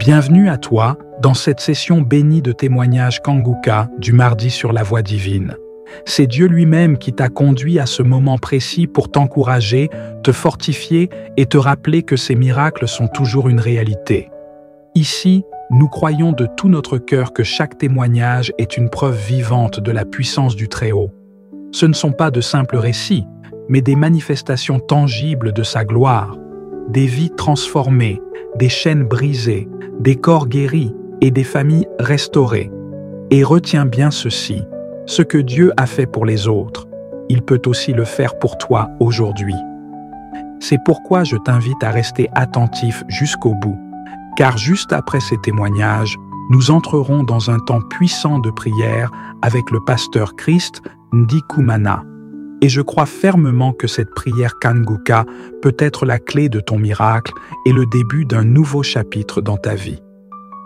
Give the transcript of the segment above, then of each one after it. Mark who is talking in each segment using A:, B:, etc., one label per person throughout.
A: Bienvenue à toi dans cette session bénie de témoignages Kanguka du mardi sur la voie divine. C'est Dieu lui-même qui t'a conduit à ce moment précis pour t'encourager, te fortifier et te rappeler que ces miracles sont toujours une réalité. Ici, nous croyons de tout notre cœur que chaque témoignage est une preuve vivante de la puissance du Très-Haut. Ce ne sont pas de simples récits, mais des manifestations tangibles de sa gloire, des vies transformées, des chaînes brisées, des corps guéris et des familles restaurées. Et retiens bien ceci, ce que Dieu a fait pour les autres, il peut aussi le faire pour toi aujourd'hui. C'est pourquoi je t'invite à rester attentif jusqu'au bout, car juste après ces témoignages, nous entrerons dans un temps puissant de prière avec le pasteur Christ Ndikumana. Et je crois fermement que cette prière Kanguka peut être la clé de ton miracle et le début d'un nouveau chapitre dans ta vie.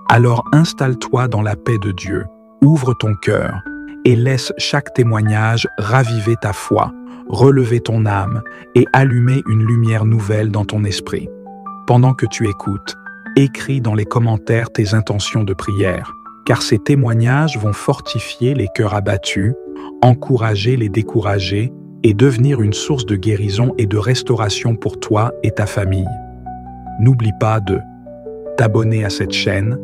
A: Alors installe-toi dans la paix de Dieu, ouvre ton cœur et laisse chaque témoignage raviver ta foi, relever ton âme et allumer une lumière nouvelle dans ton esprit. Pendant que tu écoutes, écris dans les commentaires tes intentions de prière, car ces témoignages vont fortifier les cœurs abattus, encourager les découragés et devenir une source de guérison et de restauration pour toi et ta famille. N'oublie pas de t'abonner à cette chaîne,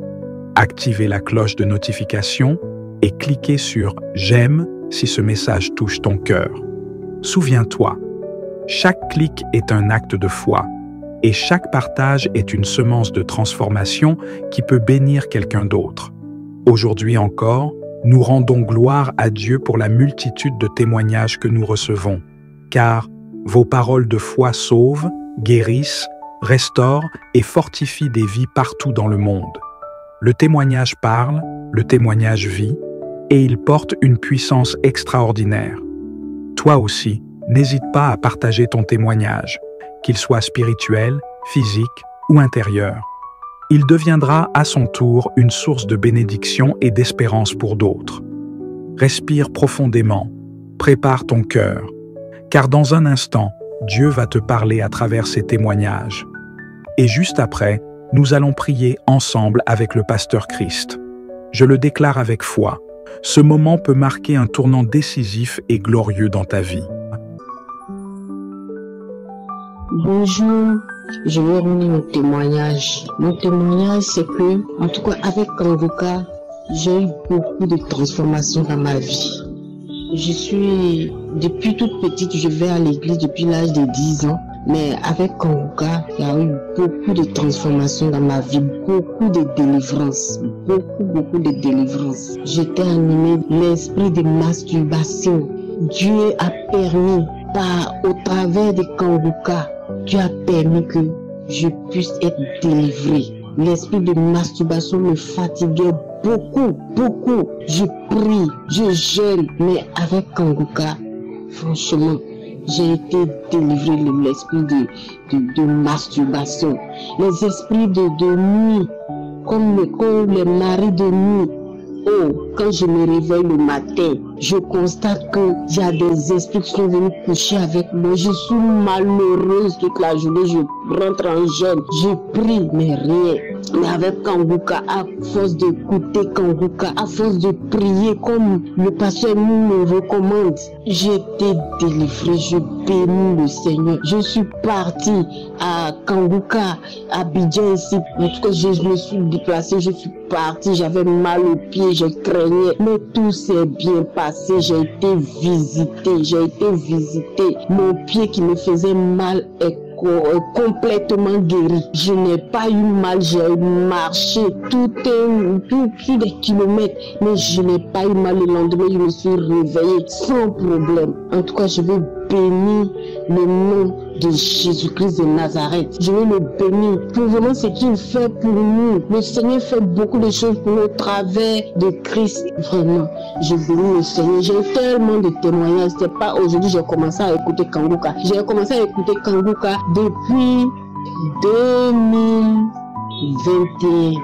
A: activer la cloche de notification et cliquer sur « J'aime » si ce message touche ton cœur. Souviens-toi, chaque clic est un acte de foi et chaque partage est une semence de transformation qui peut bénir quelqu'un d'autre. Aujourd'hui encore, nous rendons gloire à Dieu pour la multitude de témoignages que nous recevons, car vos paroles de foi sauvent, guérissent, restaurent et fortifient des vies partout dans le monde. Le témoignage parle, le témoignage vit, et il porte une puissance extraordinaire. Toi aussi, n'hésite pas à partager ton témoignage, qu'il soit spirituel, physique ou intérieur. Il deviendra à son tour une source de bénédiction et d'espérance pour d'autres. Respire profondément, prépare ton cœur, car dans un instant, Dieu va te parler à travers ces témoignages. Et juste après, nous allons prier ensemble avec le pasteur Christ. Je le déclare avec foi, ce moment peut marquer un tournant décisif et glorieux dans ta vie.
B: Bonjour, je vais revenir mon témoignage. Mon témoignage, c'est que, en tout cas avec Kanguka, j'ai eu beaucoup de transformations dans ma vie. Depuis toute petite, je vais à l'église depuis l'âge de 10 ans. Mais avec Kanguka, il y a eu beaucoup de transformations dans ma vie, beaucoup de délivrances, beaucoup de délivrances. J'étais animée de l'esprit de masturbation. Dieu a permis, au travers de Kanguka, Dieu a permis que je puisse être délivrée. L'esprit de masturbation me fatiguait beaucoup. Je prie, je jeûne, mais avec Kanguka, franchement, j'ai été délivrée de l'esprit de masturbation. Les esprits de nuit, comme les maris de nuit. Oh, quand je me réveille le matin, je constate qu'il y a des esprits qui sont venus coucher avec moi. Je suis malheureuse toute la journée, je rentre en jeûne, je prie, mais rien. Mais avec Kanguka, à force d'écouter Kanguka, à force de prier comme le pasteur nous me recommande, j'ai été délivrée, je bénis le Seigneur. Je suis partie à Kanguka, à Abidjan ici. En tout cas, je me suis déplacée, je suis partie, j'avais mal aux pieds, je craignais. Mais tout s'est bien passé, j'ai été visitée. Mon pied qui me faisait mal est complètement guéri. Je n'ai pas eu mal, j'ai marché tout des kilomètres, mais je n'ai pas eu mal. Le lendemain, je me suis réveillée sans problème. En tout cas, je vais bénir le nom de Jésus-Christ de Nazareth. Je vais le bénir pour vraiment ce qu'il fait pour nous. Le Seigneur fait beaucoup de choses pour nous au travers de Christ. Vraiment, je bénis le Seigneur. J'ai tellement de témoignages. C'est pas aujourd'hui j'ai commencé à écouter Kanguka. J'ai commencé à écouter Kanguka depuis 2021.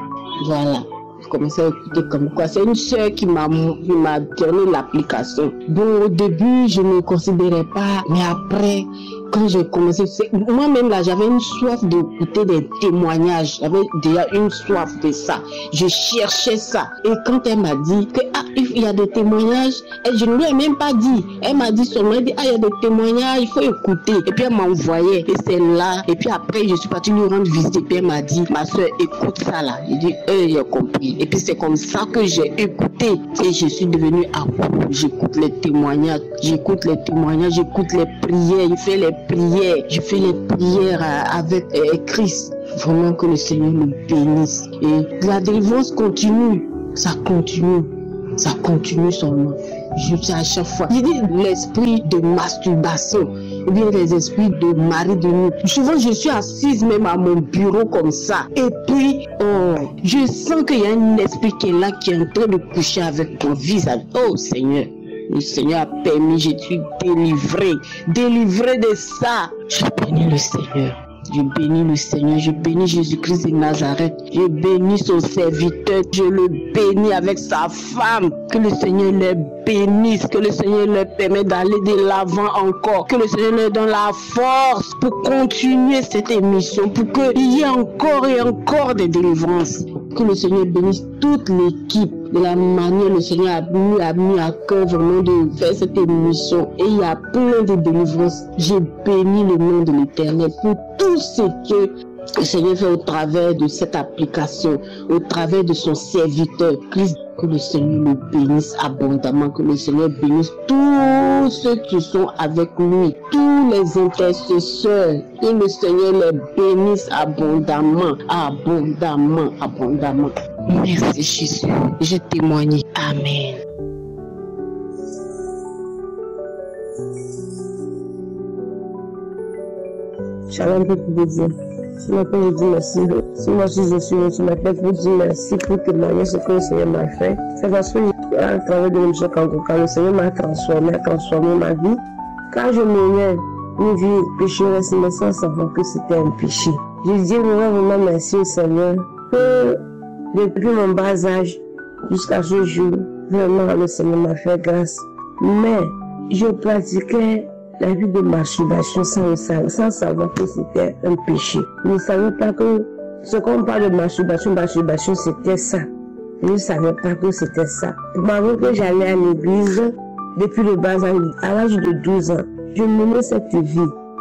B: Voilà. J'ai commencé à écouter Kanguka. C'est une sœur qui m'a donné l'application. Bon, au début, je ne me considérais pas, mais après, quand j'ai commencé, moi-même là, j'avais une soif d'écouter des témoignages. J'avais déjà une soif de ça. Je cherchais ça. Et quand elle m'a dit que il y a des témoignages, et je ne lui ai même pas dit. Elle m'a dit seulement, il y a des témoignages, il faut écouter. Et puis elle m'a envoyé. Et c'est là. Et puis après, je suis partie lui rendre visite. Et puis elle m'a dit, ma soeur, écoute ça là. J'ai dit, j'ai compris. Et puis c'est comme ça que j'ai écouté. Et je suis devenue accro. J'écoute les témoignages. J'écoute les témoignages. J'écoute les prières. Je fais les prières. Je fais les prières avec Christ. Vraiment que le Seigneur nous bénisse. Et la délivrance continue. Ça continue. Ça continue seulement. Je dis à chaque fois. Je dis l'esprit de masturbation. Ou bien les esprits de mari de nous. Souvent, je suis assise même à mon bureau comme ça. Et puis, je sens qu'il y a un esprit qui est là, qui est en train de coucher avec mon visage. Oh Seigneur. Le Seigneur a permis, je suis délivrée. Délivrée de ça. Je bénis le Seigneur. Je bénis le Seigneur, je bénis Jésus-Christ de Nazareth, je bénis son serviteur, je le bénis avec sa femme, que le Seigneur les bénisse, que le Seigneur leur permette d'aller de l'avant encore, que le Seigneur leur donne la force pour continuer cette émission, pour qu'il y ait encore et encore des délivrances, que le Seigneur bénisse toute l'équipe. De la manière le Seigneur a mis à cœur vraiment de faire cette émission. Et il y a plein de délivrances. J'ai béni le nom de l'Éternel pour tout ce que le Seigneur fait au travers de cette application, au travers de son serviteur. Christ, que le Seigneur le bénisse abondamment, que le Seigneur bénisse tous ceux qui sont avec lui, tous les intercesseurs, que le Seigneur les bénisse abondamment, abondamment, abondamment. Merci Jésus, je témoigne. Amen.
C: Shalom, peuple de Dieu. Je m'appelle Dieu, merci. Si moi aussi je suis, je m'appelle pour dire merci pour témoigner ce que le Seigneur m'a fait. C'est parce que à travers de l'émission Kangoka, le Seigneur m'a transformé ma vie. Quand je menais une vie pécheresse, mais sans savoir que c'était un péché. Je dis vraiment merci au Seigneur que depuis mon bas âge jusqu'à ce jour, vraiment le Seigneur m'a fait grâce. Mais je pratiquais la vie de masturbation sans savoir que c'était un péché. Je ne savais pas que ce qu'on parle de masturbation c'était ça. Je ne savais pas que c'était ça. Malgré que j'allais à l'église depuis le bas âge, à l'âge de 12 ans, je menais cette vie.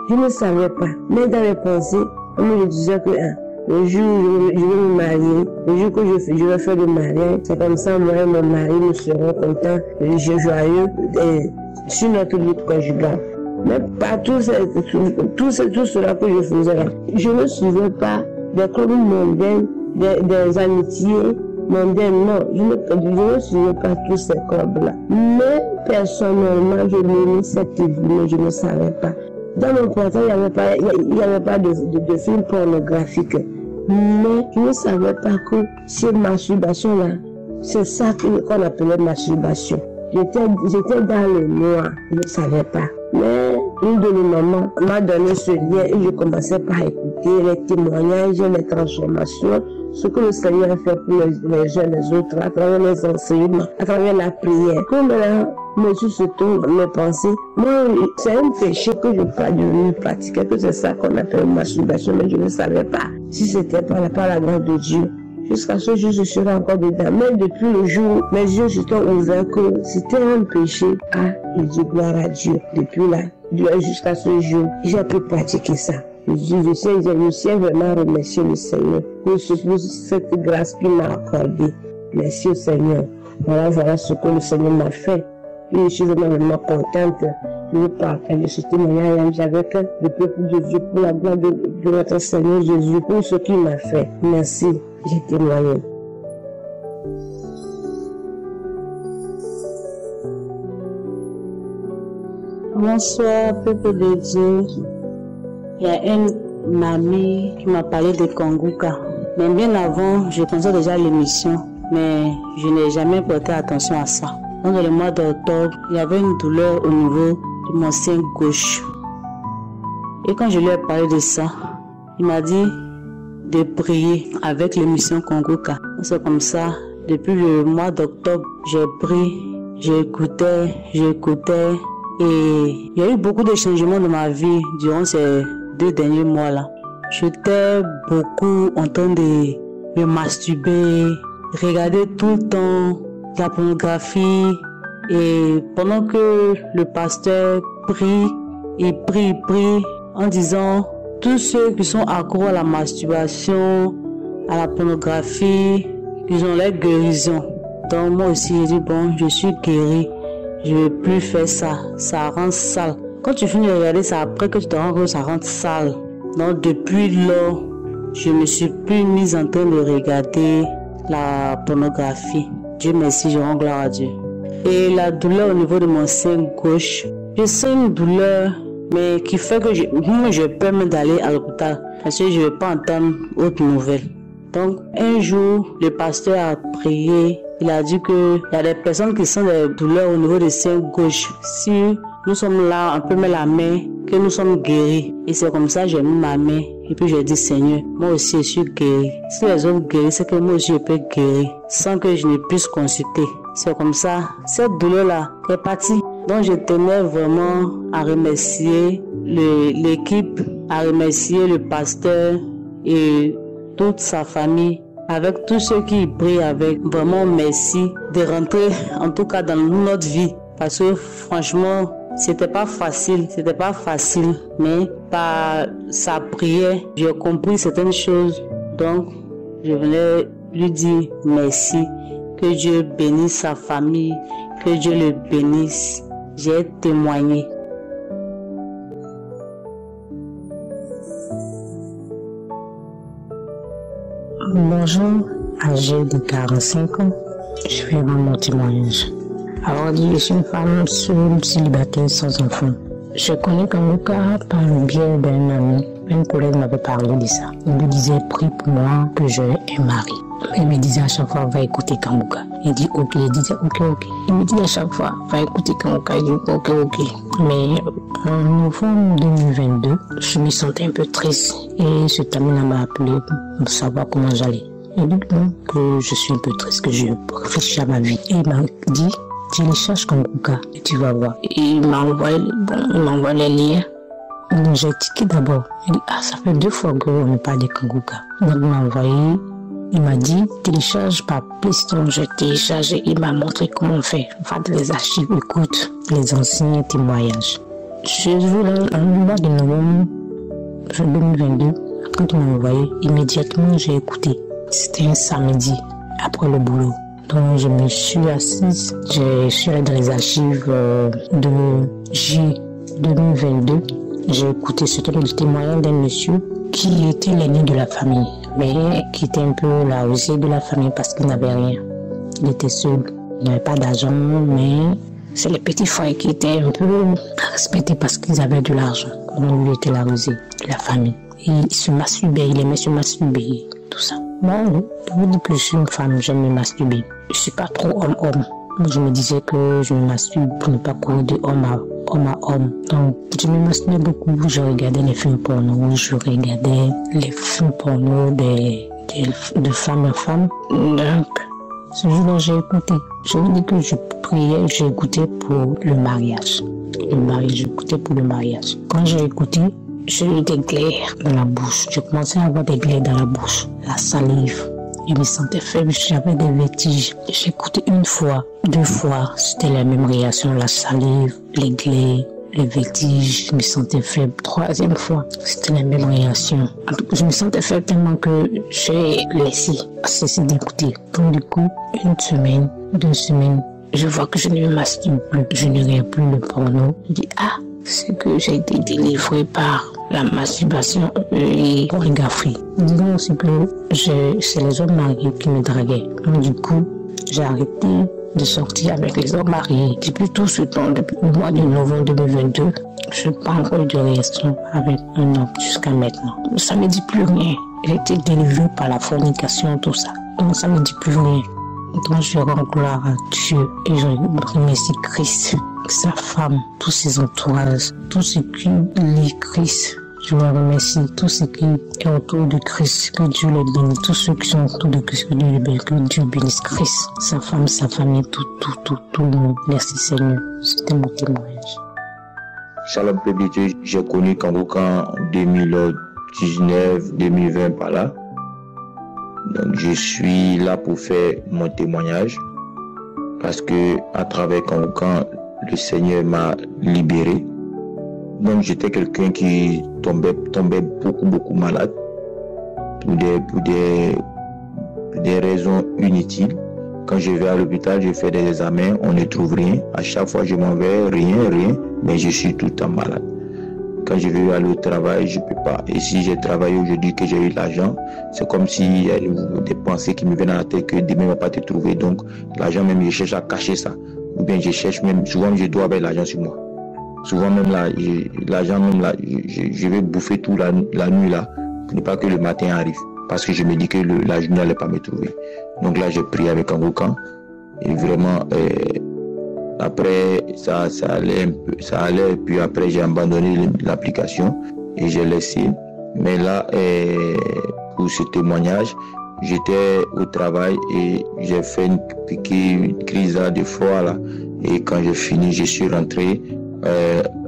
C: Je ne savais pas. Mais dans mes pensées, on me disait que le jour où je vais me marier, le jour que je vais faire le mariage, c'est comme ça, moi et mon mari, nous serons contents, joyeux sur notre vie conjugale. Mais pas tout cela que je faisais là. Je ne suivais pas des clubs mondains, des amitiés mondaines, non. Je ne suivais pas tous ces clubs-là. Mais personnellement, je menais cette vie, mais je ne savais pas. Dans mon portail, il n'y avait pas de film pornographique. Mais je ne savais pas que cette masturbation-là, c'est ça qu'on appelait masturbation. J'étais dans le noir, je ne savais pas. Mais une de mes mamans m'a donné ce lien et je commençais par écouter les témoignages, les transformations, ce que le Seigneur a fait pour les uns et les autres, à travers les enseignements, à travers la prière. Comme là, monsieur se tourne mes pensées, moi, c'est un péché que je n'ai pas devenu pratiquer, que c'est ça qu'on appelle masturbation, mais je ne savais pas si c'était par la grâce de Dieu. Jusqu'à ce jour, je serai encore dedans. Mais depuis le jour, mes yeux se sont ouverts que c'était un péché. Je dis gloire à Dieu. Depuis là, jusqu'à ce jour, j'ai pu pratiquer ça. Je sais vraiment remercier le Seigneur pour cette grâce qu'il m'a accordée. Merci au Seigneur. Voilà ce que le Seigneur m'a fait. Et je suis vraiment contente de partager ce témoignage avec le peuple de Dieu pour la gloire de notre Seigneur Jésus, pour ce qu'il m'a fait. Merci, j'ai témoigné.
D: Bonsoir, peuple de Dieu. Il y a une amie qui m'a parlé de Kangoka. Mais bien avant, je pensais déjà à l'émission, mais je n'ai jamais porté attention à ça. Dans le mois d'octobre, il y avait une douleur au niveau de mon sein gauche. Et quand je lui ai parlé de ça, il m'a dit de prier avec l'émission Kangoka. C'est comme ça, depuis le mois d'octobre, j'ai prié, j'écoutais. Et il y a eu beaucoup de changements dans ma vie durant ces 2 derniers mois-là. J'étais beaucoup en train de me masturber, regarder tout le temps la pornographie. Et pendant que le pasteur prie en disant tous ceux qui sont accros à la masturbation, à la pornographie, ils ont l'air guérison. Donc moi aussi j'ai dit bon, je suis guéri, je ne vais plus faire ça, ça rend sale. Quand tu finis de regarder ça, après que tu te rends compte que ça rend sale. Donc depuis lors, je ne me suis plus mise en train de regarder la pornographie. Dieu merci, je rends gloire à Dieu. Et la douleur au niveau de mon sein gauche, je sens une douleur, mais qui fait que je peux même d'aller à l'hôpital parce que je ne vais pas entendre autre nouvelle. Donc un jour, le pasteur a prié, il a dit qu'il y a des personnes qui sentent des douleurs au niveau du sein gauche. Si nous sommes là, on peut mettre la main, que nous sommes guéris. Et c'est comme ça que j'ai mis ma main et puis j'ai dit Seigneur, moi aussi je suis guéri. Si les autres guéris, c'est que moi aussi je peux guérir sans que je ne puisse consulter. C'est comme ça, cette douleur-là est partie. Donc je tenais vraiment à remercier l'équipe, à remercier le pasteur et toute sa famille, avec tous ceux qui prient avec. Vraiment merci de rentrer en tout cas dans notre vie. Parce que franchement, c'était pas facile, mais par sa prière, j'ai compris certaines choses. Donc, je voulais lui dire merci. Que Dieu bénisse sa famille, que Dieu le bénisse. J'ai témoigné.
E: Bonjour, âgée de 45 ans, je vais rendre mon témoignage. Alors, je suis une femme seule, célibataire, sans enfant. Je connais Kanguka par le biais d'un ami. Un collègue m'avait parlé de ça. Il me disait, prie pour moi que j'ai un mari. Il me disait à chaque fois, va écouter Kanguka. Il dit, ok. Il disait, ok. Il me dit à chaque fois, va écouter Kanguka. Il dit, ok. Mais en novembre 2022, je me sentais un peu triste. Et cet ami m'a appelé pour savoir comment j'allais. Il dit que je suis un peu triste, que je réfléchis à ma vie. Et il m'a dit, télécharge Kanguka et tu vas voir. Et il m'a envoyé les liens. Donc j'ai tiqué d'abord. Il dit, ça fait 2 fois qu'on ne parle de Kanguka. Donc il m'a envoyé, il m'a dit, télécharge par Play Store. J'ai téléchargé, il m'a montré comment on fait. Va dans les archives, écoute les anciens témoignages. Je voulais, en mois de novembre 2022, quand on m'a envoyé, immédiatement j'ai écouté. C'était un samedi, après le boulot. Donc je me suis assise, je suis allée dans les archives de J 2022. J'ai écouté ce témoignage d'un monsieur qui était l'aîné de la famille, mais qui était un peu la rusée de la famille parce qu'il n'avait rien. Il était seul, il n'avait pas d'argent, mais c'est les petits frères qui étaient un peu respectés parce qu'ils avaient de l'argent. Donc lui était la rusée de la famille. Et il se masturbait, il aimait se masturber, tout ça. Moi, je vous dis que je suis une femme, j'aime me masturber. Je suis pas trop homme-homme. Je me disais que je me masturbe pour ne pas courir de homme à homme. Donc, je me masturbais beaucoup. Je regardais les films porno, je regardais les films porno de femme à femme. Donc, ce jour-là, j'ai écouté. Je vous dis que je priais, j'ai écouté pour le mariage. J'écoutais pour le mariage. Quand j'ai écouté, j'ai eu des glaires dans la bouche. Je commençais à avoir des glaires dans la bouche, la salive. Je me sentais faible, j'avais des vertiges. J'ai écouté 1 fois, 2 fois, c'était la même réaction, la salive, les glaires, les vertiges, je me sentais faible. 3e fois, c'était la même réaction. Je me sentais faible tellement que j'ai cessé d'écouter. Donc du coup, 1 semaine, 2 semaines, je vois que je ne me masturbe plus, je ne regarde plus le porno. Je dis, c'est que j'ai été délivré par la masturbation et la pornographie. Disons aussi que c'est les hommes mariés qui me draguaient. Donc, du coup, j'ai arrêté de sortir avec les hommes mariés. Depuis tout ce temps, depuis le mois de novembre 2022, je n'ai pas encore eu de relation avec un homme jusqu'à maintenant. Ça ne me dit plus rien. J'ai été délivré par la fornication, tout ça. Donc ça ne me dit plus rien. Donc je rends gloire à Dieu et je remercie Christ, sa femme, tous ses entourages, tous ceux qui lit Christ. Je le remercie, tous ceux qui sont autour de Christ, que Dieu les bénisse, tous ceux qui sont autour de Christ, que Dieu bénisse Christ, sa femme, sa famille, tout le monde. Merci Seigneur, c'était mon témoignage.
F: Shalom peuple de Dieu, j'ai connu Kangoka en 2019, 2020 par là. Donc je suis là pour faire mon témoignage parce que à travers Kangoka, le Seigneur m'a libéré. Donc j'étais quelqu'un qui tombait beaucoup malade pour des raisons inutiles. Quand je vais à l'hôpital, je fais des examens, on ne trouve rien. À chaque fois, je m'en vais, rien, mais je suis tout le temps malade. Quand je vais aller au travail, je ne peux pas. Et si j'ai travaillé aujourd'hui, que j'ai eu l'argent, c'est comme s'il y a des pensées qui me viennent à la tête que demain ne va pas te trouver. Donc, l'argent même, je cherche à cacher ça. Ou bien je cherche même, souvent je dois avoir l'argent sur moi. Souvent même là, l'argent même là, je vais bouffer toute la nuit là, pour ne pas que le matin arrive. Parce que je me dis que la journée n'allait pas me trouver. Donc là, j'ai prié avec Kangoka. Et vraiment, après, ça allait. Puis après, j'ai abandonné l'application et j'ai laissé. Mais là, pour ce témoignage, j'étais au travail et j'ai fait une petite crise de froid là. Et quand j'ai fini, je suis rentré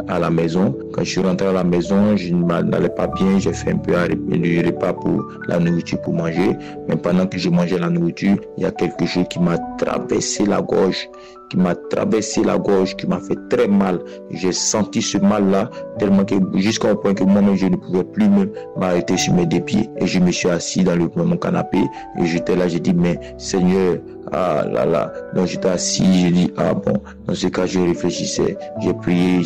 F: à la maison. Quand je suis rentré à la maison, je n'allais pas bien. J'ai fait un peu du repas pour la nourriture pour manger. Mais pendant que je mangeais la nourriture, il y a quelque chose qui m'a traversé la gorge, qui m'a fait très mal. J'ai senti ce mal-là tellement que jusqu'au point que moi-même je ne pouvais plus m'arrêter sur mes deux pieds. Et je me suis assis dans mon canapé et j'étais là, j'ai dit mais Seigneur, ah là là. Donc j'étais assis, j'ai dit ah bon. Dans ce cas, je réfléchissais, j'ai prié,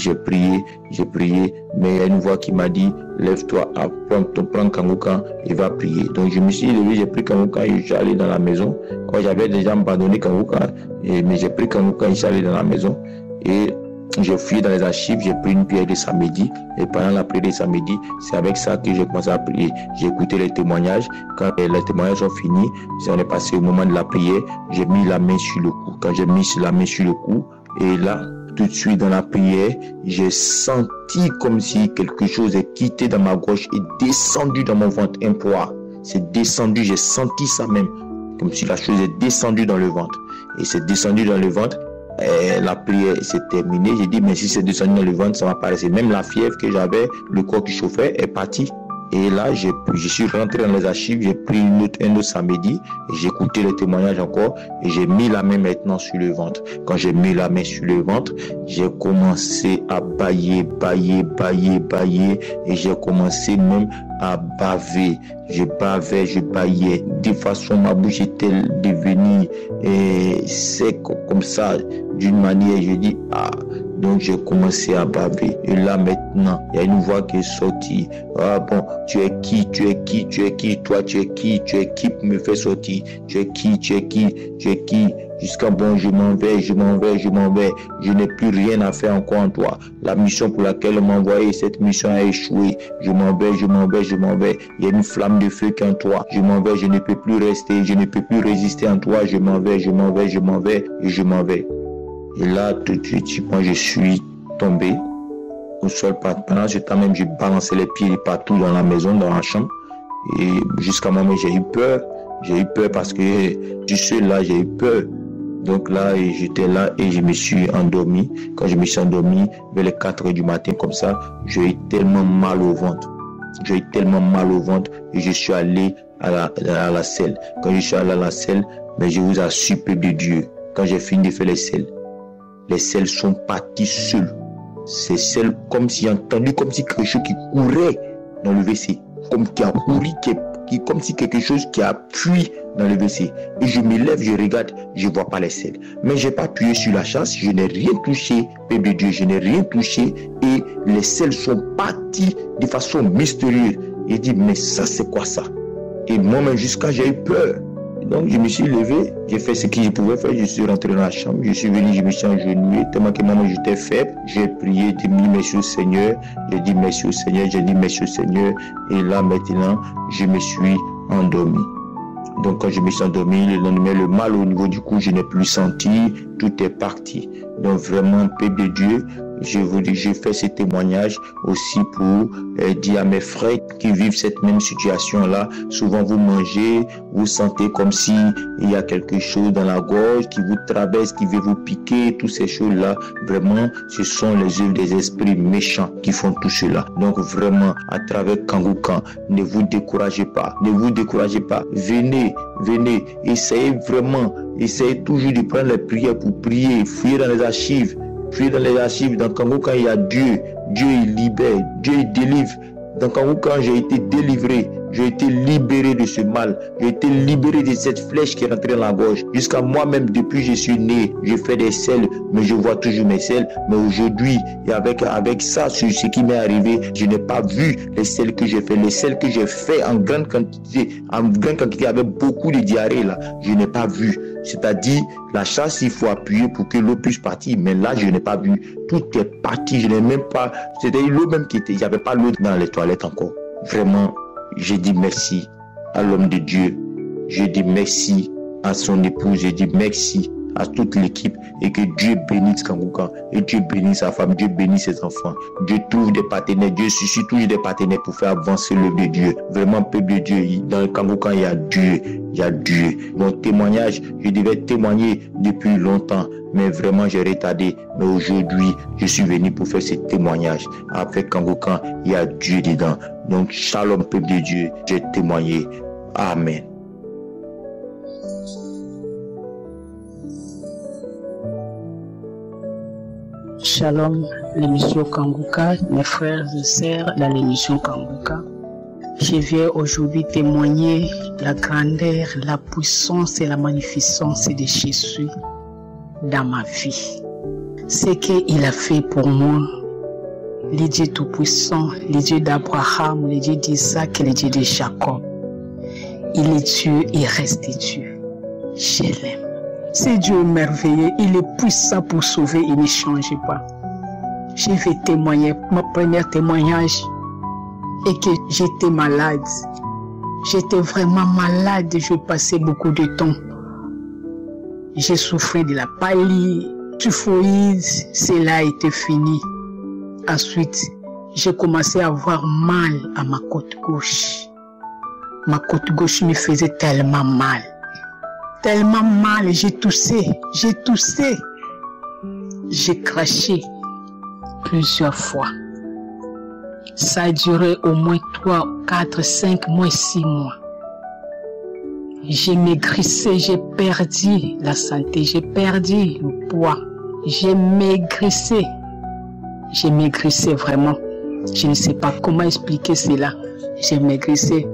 F: mais il y a une voix qui m'a dit lève-toi, prends Kangoka et va prier. Donc je me suis levé, j'ai pris Kangoka et je suis allé dans la maison. Quand j'avais déjà abandonné Kangoka, mais j'ai pris Kangoka et je suis allé dans la maison. Et j'ai fouillé dans les archives, j'ai pris une prière de samedi. Et pendant la prière de samedi, c'est avec ça que j'ai commencé à prier. J'ai écouté les témoignages. Quand les témoignages sont finis, on est passé au moment de la prière. J'ai mis la main sur le cou. Quand j'ai mis la main sur le cou, et là, tout de suite dans la prière, j'ai senti comme si quelque chose est quitté dans ma gorge et descendu dans mon ventre, un poids. C'est descendu, j'ai senti ça même, comme si la chose est descendue dans le ventre. Et c'est descendu dans le ventre, et la prière s'est terminée. J'ai dit, mais si c'est descendu dans le ventre, ça va paraître. Même la fièvre que j'avais, le corps qui chauffait, est parti. Et là, je suis rentré dans les archives, j'ai pris un autre samedi, et j'ai écouté le témoignage encore, et j'ai mis la main maintenant sur le ventre. Quand j'ai mis la main sur le ventre, j'ai commencé à bailler, et j'ai commencé même à baver. Je baillais. De façon, ma bouche était devenue sec comme ça, d'une manière, je dis, ah. Donc j'ai commencé à baver. Et là maintenant, il y a une voix qui est sortie. Ah bon, tu es qui? Toi, tu es qui pour me faire sortir? Tu es qui? Jusqu'à bon, je m'en vais. Je n'ai plus rien à faire encore en toi. La mission pour laquelle on m'a envoyé, cette mission a échoué. Je m'en vais. Il y a une flamme de feu qui est en toi. Je m'en vais, je ne peux plus rester, je ne peux plus résister en toi. Je m'en vais. Et là, tout de suite, moi, je suis tombé au sol. Pendant ce temps même, je balançais les pieds partout dans la maison, dans la chambre. Et jusqu'à moi, j'ai eu peur. J'ai eu peur parce que du seul là, j'ai eu peur. Donc là, j'étais là et je me suis endormi. Quand je me suis endormi, vers les 4 heures du matin, comme ça, j'ai eu tellement mal au ventre. Et je suis allé à la selle. Quand je suis allé à la selle, mais je vous assure, peuple de Dieu, quand j'ai fini de faire les selles sont parties seules. Ces selles, comme si j'ai entendu, comme si quelque chose qui courait dans le WC, comme qui a couru, comme si quelque chose qui a fui dans le WC. Et je me lève, je regarde, je vois pas les selles. Mais j'ai pas appuyé sur la chasse, je n'ai rien touché, peuple de Dieu, je n'ai rien touché. Et les selles sont parties de façon mystérieuse. Il dit, mais ça, c'est quoi ça? Et moi-même, jusqu'à j'ai eu peur. Donc je me suis levé, j'ai fait ce que je pouvais faire, je suis rentré dans la chambre, je suis venu, je me suis agenouillé, tellement que moi j'étais faible, j'ai prié, j'ai dit merci au Seigneur, et là maintenant, je me suis endormi. Donc quand je me suis endormi, le lendemain, le mal au niveau du cou, je n'ai plus senti, tout est parti. Donc vraiment, peuple de Dieu, je fais ce témoignage aussi pour dire à mes frères qui vivent cette même situation-là. Souvent vous mangez, vous sentez comme si il y a quelque chose dans la gorge qui vous traverse, qui veut vous piquer, toutes ces choses-là. Vraiment, ce sont les œuvres des esprits méchants qui font tout cela. Donc vraiment, à travers Kangoukan, ne vous découragez pas. Ne vous découragez pas. Venez, essayez vraiment. Essayez toujours de prendre les prières pour prier. Fouillez dans les archives. Dans Kangoukan, il y a Dieu. Dieu il libère. Dieu il délivre. Dans Kangoukan, j'ai été délivré. J'ai été libéré de ce mal. J'ai été libéré de cette flèche qui est rentrée dans la gorge. Jusqu'à moi-même, depuis que je suis né, je fais des selles, mais je vois toujours mes selles. Mais aujourd'hui, et avec ça, ce qui m'est arrivé, je n'ai pas vu les selles que j'ai fait. Les selles que j'ai fait en grande quantité, avec beaucoup de diarrhée là, je n'ai pas vu. C'est-à-dire, la chasse, il faut appuyer pour que l'eau puisse partir. Mais là, je n'ai pas vu. Tout est parti. Je n'ai même pas. C'était l'eau même qui était. Il n'y avait pas l'eau dans les toilettes encore. Vraiment. Je dis merci à l'homme de Dieu. Je dis merci à son épouse. Je dis merci à toute l'équipe. Et que Dieu bénisse Kangoukan. Et Dieu bénisse sa femme. Dieu bénisse ses enfants. Dieu trouve des partenaires. Dieu suscite toujours des partenaires pour faire avancer l'œuvre de Dieu. Vraiment, peuple de Dieu. Dans le Kangoukan, il y a Dieu. Il y a Dieu. Mon témoignage, je devais témoigner depuis longtemps. Mais vraiment, j'ai retardé. Mais aujourd'hui, je suis venu pour faire ce témoignage. Avec Kangoukan, il y a Dieu dedans. Donc, shalom, peuple de Dieu. J'ai témoigné. Amen.
D: Shalom, l'émission Kangouka, mes frères et sœurs dans l'émission Kangouka. Je viens aujourd'hui témoigner la grandeur, la puissance et la magnificence de Jésus dans ma vie. Ce qu'il a fait pour moi, le Dieu Tout-Puissant, le Dieu d'Abraham, le Dieu d'Isaac et le Dieu de Jacob. Il est Dieu, il reste Dieu. Je l'aime. C'est Dieu merveilleux, il est puissant pour sauver, il ne change pas. Je vais témoigner, mon premier témoignage est que j'étais malade. J'étais vraiment malade, je passais beaucoup de temps. J'ai souffert de la palie, typhoïde, cela a été fini. Ensuite, j'ai commencé à avoir mal à ma côte gauche. Ma côte gauche me faisait tellement mal. Tellement mal, j'ai toussé. J'ai craché plusieurs fois. Ça a duré au moins 3, 4, 5 mois, 6 mois. J'ai maigrissé, j'ai perdu la santé, j'ai perdu le poids. J'ai maigrissé vraiment. Je ne sais pas comment expliquer cela. J'ai maigrissé.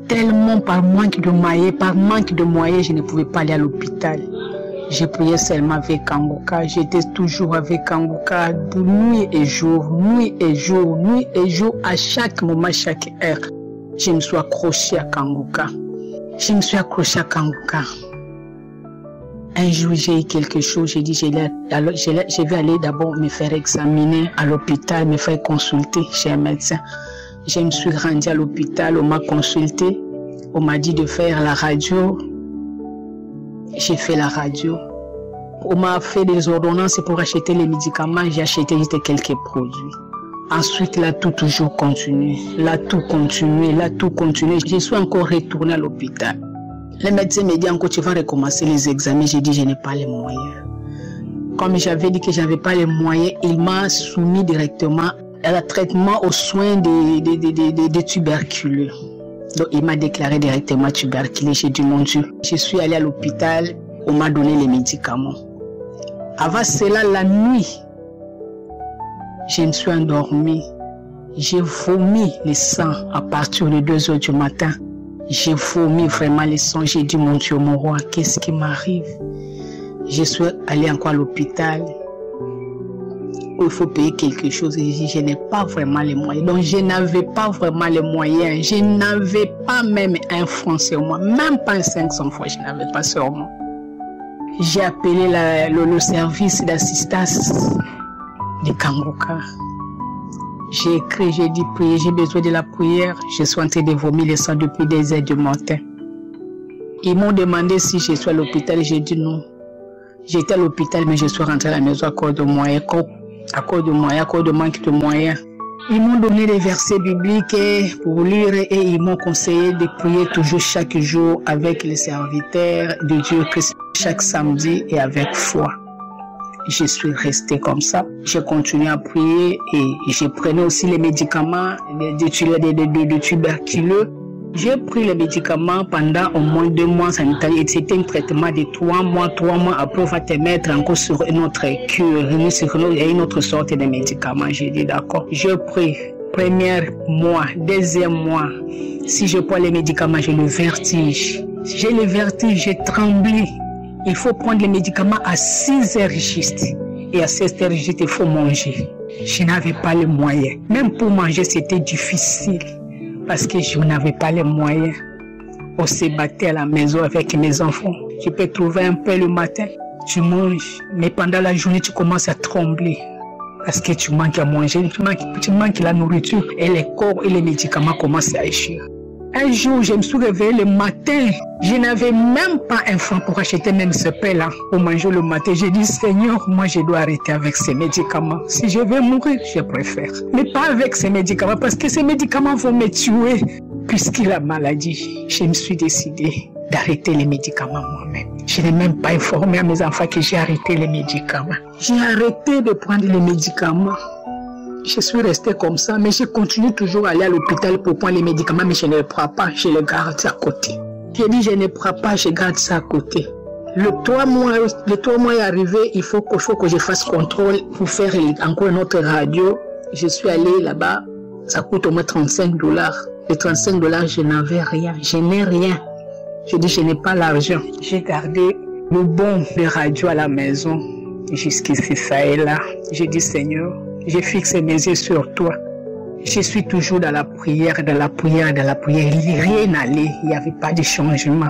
D: Tellement par manque de moyens, je ne pouvais pas aller à l'hôpital. Je priais seulement avec Kangouka. J'étais toujours avec Kangouka, nuit et jour, à chaque moment, chaque heure. Je me suis accroché à Kangouka. Un jour, j'ai eu quelque chose. J'ai dit, je vais aller d'abord me faire examiner à l'hôpital, me faire consulter chez un médecin. Je me suis rendue à l'hôpital, on m'a consulté, on m'a dit de faire la radio. J'ai fait la radio. On m'a fait des ordonnances pour acheter les médicaments, j'ai acheté juste quelques produits. Ensuite, là, tout toujours continué. Là, tout continué. Je suis encore retournée à l'hôpital. Le médecin m'a dit encore, tu vas recommencer les examens. J'ai dit, je n'ai pas les moyens. Comme j'avais dit que je n'avais pas les moyens, il m'a soumis directement à traitement aux soins des tuberculeux. Donc, il m'a déclaré directement tuberculeux. J'ai dit, mon Dieu, je suis allée à l'hôpital, on m'a donné les médicaments. Avant cela, la nuit, je me suis endormie. J'ai vomi le sang à partir de 2 h du matin. J'ai vomi vraiment le sang. J'ai dit, mon Dieu, mon roi, qu'est-ce qui m'arrive? Je suis allée encore à l'hôpital. Il faut payer quelque chose. Et je n'ai pas vraiment les moyens. Donc, je n'avais pas vraiment les moyens. Je n'avais pas même un franc sur moi. Même pas 500 fois, je n'avais pas sur moi. J'ai appelé le service d'assistance de Kangouka. J'ai écrit, j'ai dit, prier, j'ai besoin de la prière. Je suis en train de vomir le sang depuis des heures du matin. Ils m'ont demandé si je suis à l'hôpital. J'ai dit non. J'étais à l'hôpital, mais je suis rentrée à la maison à cause de moyens.
G: manque de moyens. Ils m'ont donné des versets bibliques pour lire et ils m'ont conseillé de prier toujours chaque jour avec les serviteurs de Dieu Christ chaque samedi et avec foi. Je suis restée comme ça. J'ai continué à prier et je prenais aussi les médicaments de tuberculeux. J'ai pris les médicaments pendant au moins 2 mois. C'était un traitement de 3 mois. 3 mois après, on va te mettre encore sur une autre cure, une autre sorte de médicaments. J'ai dit d'accord. Je prie. Premier mois, deuxième mois. Si je prends les médicaments, j'ai le vertige. J'ai le vertige, j'ai tremblé. Il faut prendre les médicaments à 6 heures juste. Et à 16 heures juste, il faut manger. Je n'avais pas les moyens. Même pour manger, c'était difficile. Parce que je n'avais pas les moyens. On se battait à la maison avec mes enfants. Tu peux trouver un peu le matin, tu manges. Mais pendant la journée, tu commences à trembler. Parce que tu manques à manger, tu manques la nourriture. Et les corps et les médicaments commencent à échouer. Un jour, je me suis réveillée le matin. Je n'avais même pas un franc pour acheter même ce pain-là pour manger le matin. J'ai dit, Seigneur, moi je dois arrêter avec ces médicaments. Si je vais mourir, je préfère. Mais pas avec ces médicaments, parce que ces médicaments vont me tuer. Puisque la maladie, je me suis décidée d'arrêter les médicaments moi-même. Je n'ai même pas informé à mes enfants que j'ai arrêté les médicaments. J'ai arrêté de prendre les médicaments. Je suis restée comme ça, mais je continue toujours à aller à l'hôpital pour prendre les médicaments, mais je ne les prends pas, je les garde à côté. J'ai dit, je ne prends pas, je garde ça à côté. Le 3 mois est arrivé, il faut que je fasse contrôle pour faire encore une autre radio. Je suis allée là-bas, ça coûte au moins $35. Les $35, je n'avais rien, je n'ai rien. Je dis, je n'ai pas l'argent. J'ai gardé le bon de radio à la maison, jusqu'ici, ça et là. J'ai dit, Seigneur, j'ai fixé mes yeux sur toi. Je suis toujours dans la prière. Rien n'allait, il n'y avait pas de changement.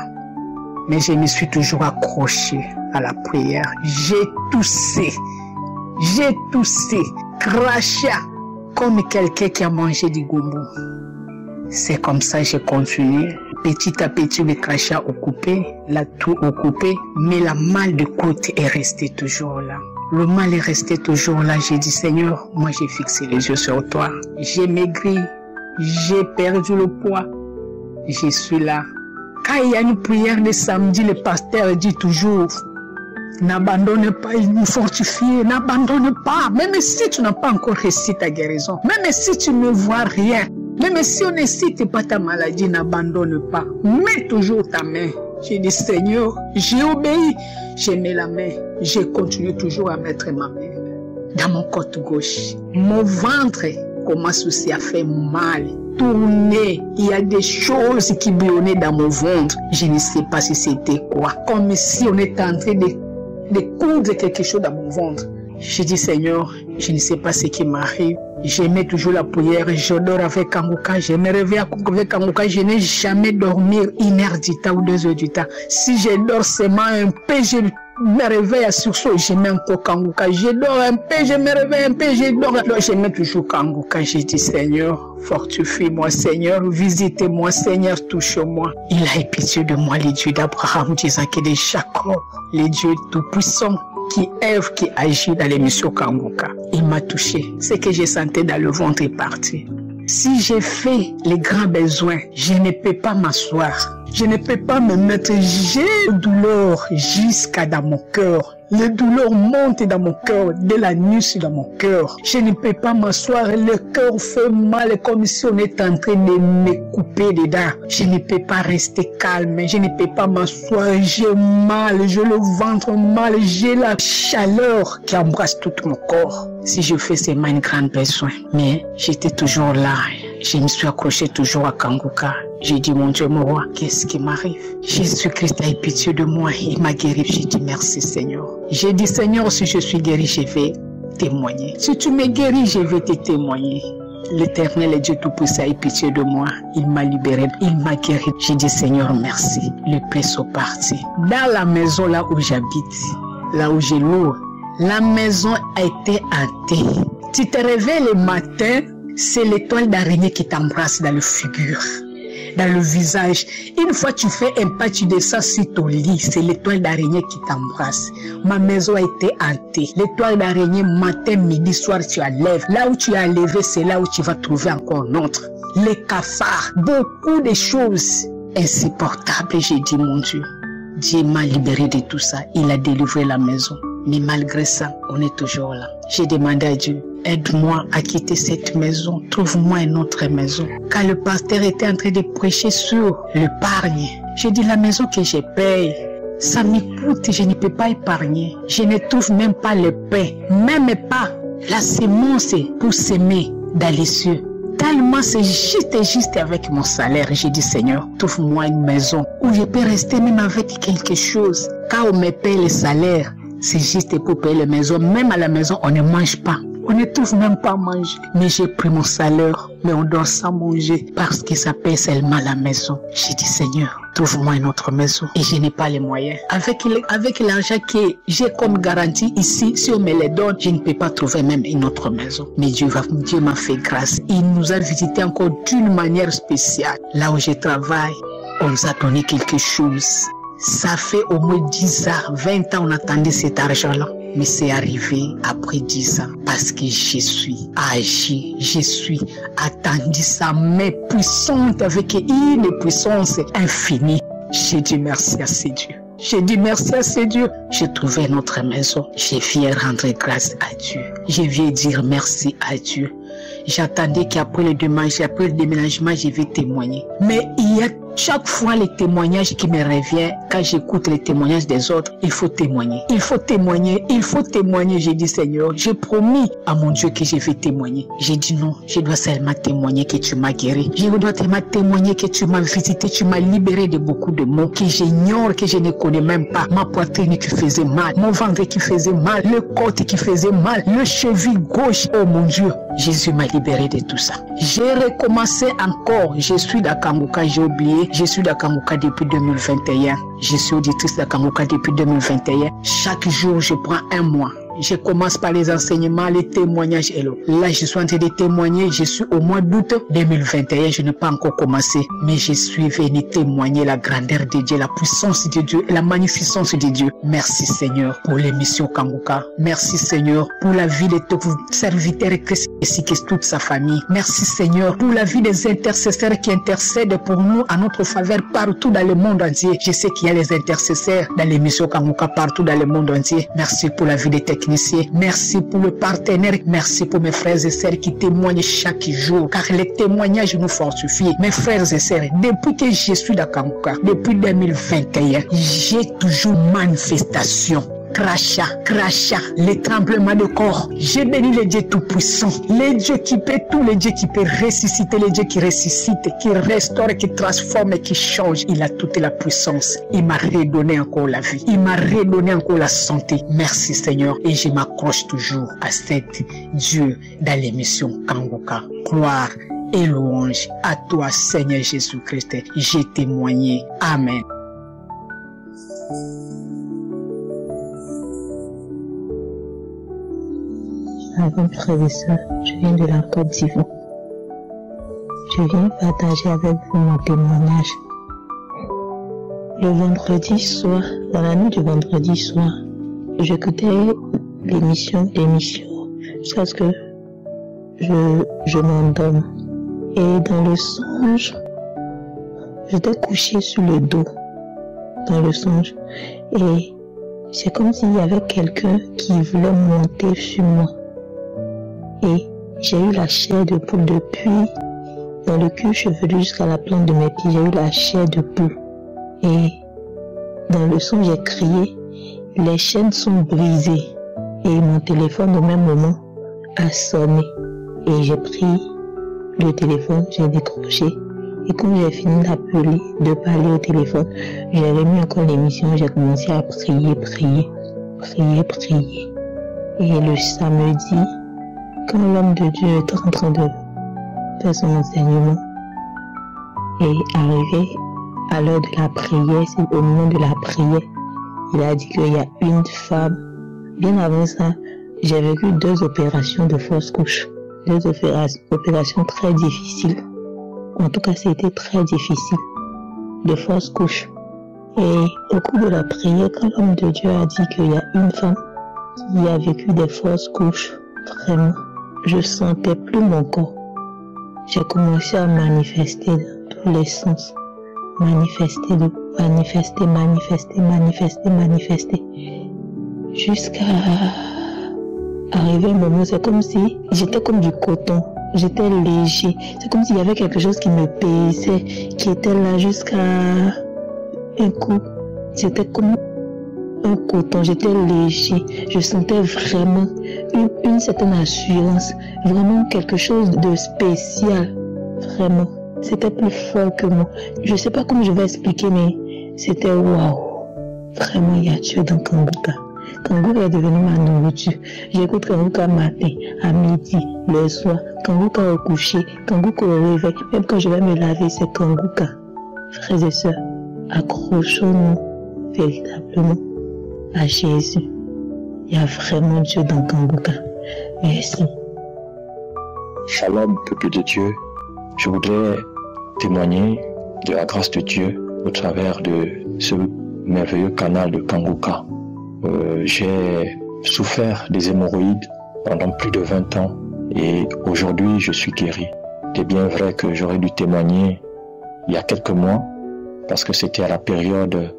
G: Mais je me suis toujours accrochée à la prière. J'ai toussé, crachat, comme quelqu'un qui a mangé du gombo. C'est comme ça que j'ai continué. Petit à petit, le crachat occupé, la toux occupée, mais la mal de côte est restée toujours là. Le mal est resté toujours là. J'ai dit, Seigneur, moi j'ai fixé les yeux sur toi. J'ai maigri, j'ai perdu le poids. Je suis là. Quand il y a une prière le samedi, le pasteur dit toujours, n'abandonne pas, il nous fortifie, n'abandonne pas. Même si tu n'as pas encore réussi ta guérison, même si tu ne vois rien, même si on ne cite pas ta maladie, n'abandonne pas. Mets toujours ta main. J'ai dit, Seigneur, j'ai obéi. J'ai mis la main. J'ai continué toujours à mettre ma main dans mon côté gauche. Mon ventre commence aussi à faire mal. Tourner. Il y a des choses qui bouillonnaient dans mon ventre. Je ne sais pas si c'était quoi. Comme si on était en train de coudre quelque chose dans mon ventre. J'ai dit, Seigneur, je ne sais pas ce qui m'arrive. J'aimais toujours la prière. Je dors avec Kanguka. Je me réveille avec Kanguka. Je n'ai jamais dormi 1 heure du temps ou 2 heures du temps. Si je dors seulement un peu, je me réveille à sursaut. Je mets encore Kanguka. Je dors un peu, je me réveille un peu, je dors. Alors, je mets toujours Kanguka. J'ai dit, Seigneur, fortifie-moi, Seigneur, visitez-moi, Seigneur, touche-moi. Il a eu pitié de moi, les dieux d'Abraham, d'Isaac et de Jacob, les dieux tout-puissants, qui œuvre, qui agit dans l'émission Kanguka. Il m'a touché. Ce que j'ai senti dans le ventre est parti. Si j'ai fait les grands besoins, je ne peux pas m'asseoir. Je ne peux pas me mettre. J'ai une douleur jusqu'à dans mon cœur. Les douleurs montent dans mon cœur, de la nuit dans mon cœur. Je ne peux pas m'asseoir. Le cœur fait mal comme si on était en train de me couper dedans. Je ne peux pas rester calme. Je ne peux pas m'asseoir. J'ai mal. J'ai le ventre mal. J'ai la chaleur qui embrasse tout mon corps. Si je fais seulement un grand besoin. Mais j'étais toujours là. Je me suis accroché toujours à Kanguka. J'ai dit, mon Dieu, mon roi, qu'est-ce qui m'arrive? Jésus-Christ a eu pitié de moi. Il m'a guéri. J'ai dit, merci Seigneur. J'ai dit, Seigneur, si je suis guéri, je vais témoigner. Si tu me guéris, je vais te témoigner. L'Éternel et Dieu Tout-Puissant a eu pitié de moi. Il m'a libéré. Il m'a guéri. J'ai dit, Seigneur, merci. Les plaies sont parties. Dans la maison là où j'habite, là où j'ai loue, la maison a été hantée. Tu te réveilles le matin, c'est l'étoile d'araignée qui t'embrasse dans le figure. dans le visage. Une fois tu fais un pas, tu descends sur ton lit. C'est l'étoile d'araignée qui t'embrasse. Ma maison a été hantée. L'étoile d'araignée, matin, midi, soir, tu la lèves. Là où tu as levé, c'est là où tu vas trouver encore un autre. Les cafards, beaucoup de choses insupportables. J'ai dit, mon Dieu, Dieu m'a libéré de tout ça. Il a délivré la maison. Mais malgré ça, on est toujours là. J'ai demandé à Dieu, aide-moi à quitter cette maison. Trouve-moi une autre maison. Quand le pasteur était en train de prêcher sur l'épargne, j'ai dit, la maison que je paye, ça me coûte, je ne peux pas épargner. Je ne trouve même pas le pain, même pas la semence pour s'aimer dans les cieux. Tellement c'est juste avec mon salaire. J'ai dit, Seigneur, trouve-moi une maison où je peux rester même avec quelque chose. Quand on me paye le salaire, c'est juste pour payer la maison. Même à la maison, on ne mange pas. On ne trouve même pas à manger. Mais j'ai pris mon salaire, mais on dort sans manger parce que ça paye seulement la maison. J'ai dit, Seigneur, trouve-moi une autre maison. Et je n'ai pas les moyens. Avec l'argent que j'ai comme garantie ici, si on me les donne, je ne peux pas trouver même une autre maison. Mais Dieu m'a fait grâce. Il nous a visités encore d'une manière spéciale. Là où je travaille, on nous a donné quelque chose. Ça fait au moins 10 ans, 20 ans, on attendait cet argent-là. Mais c'est arrivé après 10 ans parce que je suis agi, je suis attendu sa main puissante avec une puissance infinie. J'ai dit merci à ces dieux. J'ai dit merci à ces dieux. J'ai trouvé notre maison. Je viens rendre grâce à Dieu. Je viens dire merci à Dieu. J'attendais qu'après le déménagement, je vais témoigner. Mais il y a chaque fois les témoignages qui me reviennent, quand j'écoute les témoignages des autres, il faut témoigner. Il faut témoigner, il faut témoigner. J'ai dit, Seigneur, j'ai promis à mon Dieu que je vais témoigner. J'ai dit non, je dois seulement témoigner que tu m'as guéri. Je dois seulement témoigner que tu m'as visité, tu m'as libéré de beaucoup de maux que j'ignore, que je ne connais même pas. Ma poitrine qui faisait mal, mon ventre qui faisait mal, le côte qui faisait mal, le cheville gauche. Oh mon Dieu, Jésus m'a libéré de tout ça. J'ai recommencé encore. Je suis d'Akanguka, j'ai oublié. Je suis d'Akanguka depuis 2021. Je suis auditrice d'Akanguka depuis 2021. Chaque jour, je prends un mois. Je commence par les enseignements, les témoignages. Et là, je suis en train de témoigner. Je suis au mois d'août 2021. Je n'ai pas encore commencé. Mais je suis venu témoigner la grandeur de Dieu, la puissance de Dieu, la magnificence de Dieu. Merci Seigneur pour l'émission Kanguka. Merci Seigneur pour la vie de tous vos serviteurs et que toute sa famille. Merci Seigneur pour la vie des intercesseurs qui intercèdent pour nous à notre faveur partout dans le monde entier. Je sais qu'il y a les intercesseurs dans l'émission Kanguka partout dans le monde entier. Merci pour la vie des techniciens. Merci pour le partenaire. Merci pour mes frères et sœurs qui témoignent chaque jour. Car les témoignages nous fortifient. Mes frères et sœurs, depuis que je suis dans Kanguka, depuis 2021, j'ai toujours manifestation. Crachat, les tremblements de corps. J'ai béni le Dieu tout-puissant, le Dieu qui peut tout, le Dieu qui peut ressusciter, le Dieu qui ressuscite, qui restaure, qui transforme et qui change. Il a toute la puissance. Il m'a redonné encore la vie. Il m'a redonné encore la santé. Merci Seigneur. Et je m'accroche toujours à cet Dieu dans l'émission Kanguka. Gloire et louange à toi Seigneur Jésus-Christ. J'ai témoigné. Amen.
E: Avant frères et sœurs, je viens de la Côte d'Ivoire. Je viens partager avec vous mon témoignage. Le vendredi soir, dans la nuit du vendredi soir, j'écoutais l'émission jusqu'à ce que je m'endorme. Et dans le songe, j'étais couché sur le dos dans le songe. Et c'est comme s'il y avait quelqu'un qui voulait monter sur moi. Et j'ai eu la chair de poule depuis dans le cuir chevelu jusqu'à la plante de mes pieds. J'ai eu la chair de poule. Et dans le son, j'ai crié, les chaînes sont brisées. Et mon téléphone au même moment a sonné. Et j'ai pris le téléphone, j'ai décroché. Et quand j'ai fini de parler au téléphone, j'ai remis encore l'émission, j'ai commencé à prier. Et le samedi, quand l'homme de Dieu est en train de faire son enseignement et arrivé à l'heure de la prière, c'est au moment de la prière, il a dit qu'il y a une femme. Bien avant ça, j'ai vécu 2 opérations de fausse couche, 2 opérations très difficiles En tout cas, c'était très difficile. De fausses couches. Et au cours de la prière, quand l'homme de Dieu a dit qu'il y a une femme qui a vécu des fausses couches, vraiment, je sentais plus mon corps. J'ai commencé à manifester dans tous les sens. Manifester. Jusqu'à arriver un moment, c'est comme si j'étais comme du coton. J'étais léger. C'est comme s'il y avait quelque chose qui me pesait, qui était là jusqu'à un coup. C'était comme un coton. J'étais léger. Je sentais vraiment une certaine assurance. Vraiment quelque chose de spécial. Vraiment. C'était plus fort que moi. Je ne sais pas comment je vais expliquer, mais c'était waouh. Vraiment, il y a Dieu dans Kanguka. Kanguka est devenu ma nourriture. J'écoute Kanguka matin, à midi, le soir, Kanguka au coucher, Kanguka au réveil. Même quand je vais me laver, c'est Kanguka. Frères et sœurs, accrochons-nous véritablement à Jésus. Il y a vraiment Dieu dans Kanguka. Merci.
H: Shalom, peuple de Dieu. Je voudrais témoigner de la grâce de Dieu au travers de ce merveilleux canal de Kanguka. J'ai souffert des hémorroïdes pendant plus de 20 ans et aujourd'hui je suis guéri. C'est bien vrai que j'aurais dû témoigner il y a quelques mois parce que c'était à la période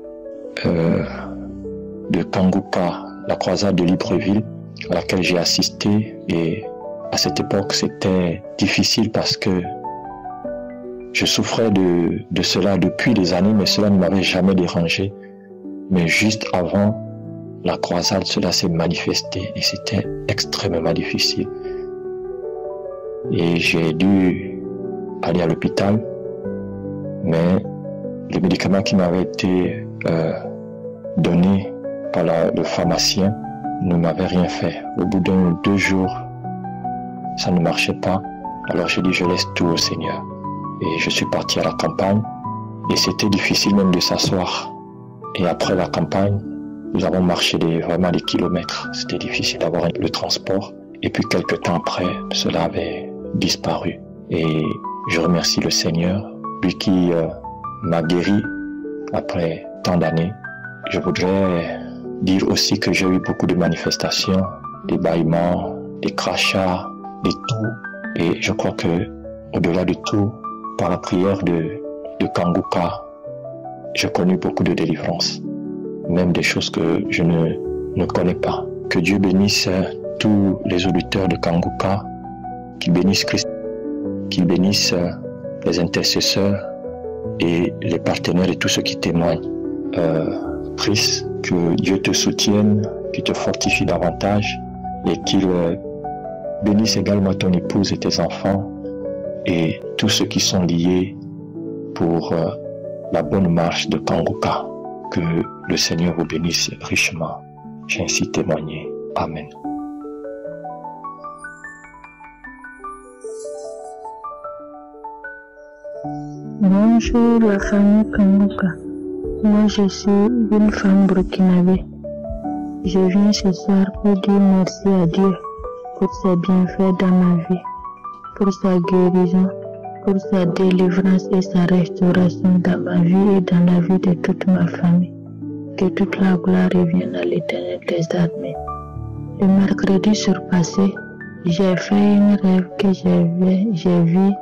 H: de Kanguka, la croisade de Libreville à laquelle j'ai assisté, et à cette époque c'était difficile parce que je souffrais de cela depuis des années, mais cela ne m'avait jamais dérangé. Mais juste avant la croisade, cela s'est manifesté et c'était extrêmement difficile. Et j'ai dû aller à l'hôpital, mais le médicament qui m'avait été donné par le pharmacien ne m'avait rien fait. Au bout d'2 jours, ça ne marchait pas. Alors j'ai dit, je laisse tout au Seigneur. Et je suis parti à la campagne et c'était difficile même de s'asseoir. Et après la campagne, nous avons marché vraiment des kilomètres. C'était difficile d'avoir le transport. Et puis quelques temps après, cela avait disparu. Et je remercie le Seigneur, lui qui m'a guéri après tant d'années. Je voudrais dire aussi que j'ai eu beaucoup de manifestations, des bâillements, des crachats, des toux. Et je crois que au-delà de tout, par la prière de Kanguka, j'ai connu beaucoup de délivrance, même des choses que je ne connais pas. Que Dieu bénisse tous les auditeurs de Kanguka, qu'il bénisse Christ, qu'il bénisse les intercesseurs et les partenaires et tous ceux qui témoignent. Chris, que Dieu te soutienne, qu'il te fortifie davantage et qu'il bénisse également ton épouse et tes enfants et tous ceux qui sont liés pour la bonne marche de Kanguka. Que le Seigneur vous bénisse richement. J'ai ainsi témoigné. Amen.
I: Bonjour la famille Kanguka. Moi je suis une femme burkinabé. Je viens ce soir pour dire merci à Dieu pour ses bienfaits dans ma vie, pour sa guérison, pour sa délivrance et sa restauration dans ma vie et dans la vie de toute ma famille. Que toute la gloire revienne à l'Éternel des armées. Le mercredi surpassé, j'ai fait un rêve que j'ai vu.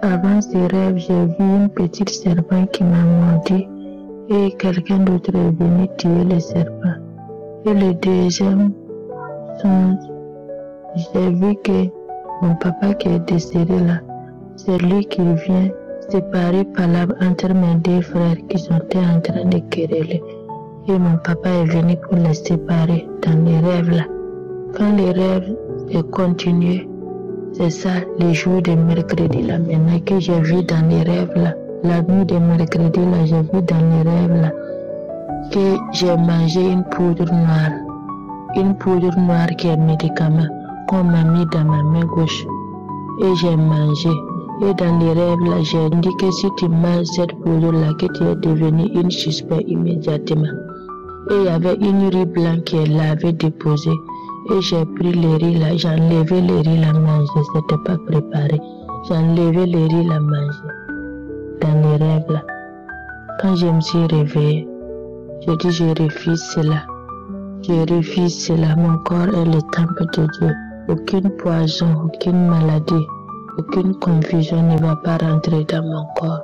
I: Avant ce rêve, j'ai vu une petite serpent qui m'a mordu et quelqu'un d'autre est venu tuer le serpent. Et le deuxième songe, j'ai vu que mon papa qui est décédé là, c'est lui qui vient séparer par là entre mes 2 frères qui sont en train de quereller. Et mon papa est venu pour les séparer dans les rêves là. Quand les rêves est continué, c'est ça les jours de mercredi là maintenant que j'ai vu dans les rêves là. La nuit de mercredi là, j'ai vu dans les rêves là que j'ai mangé une poudre noire. Une poudre noire qui est médicament qu'on m'a mis dans ma main gauche. Et j'ai mangé. Et dans les rêves là, j'ai dit que si tu manges cette poudre là, que tu es devenu une suspect immédiatement. Et il y avait une riz blanc qui est lavée, déposée. Et j'ai pris les riz là, j'ai enlevé les riz là, manger, c'était pas préparé. J'ai enlevé les riz là, manger. dans les rêves là. Quand je me suis réveillée, je dis je refuse cela. Je refuse cela. Mon corps est le temple de Dieu. Aucune poison, aucune maladie, aucune confusion ne va pas rentrer dans mon corps.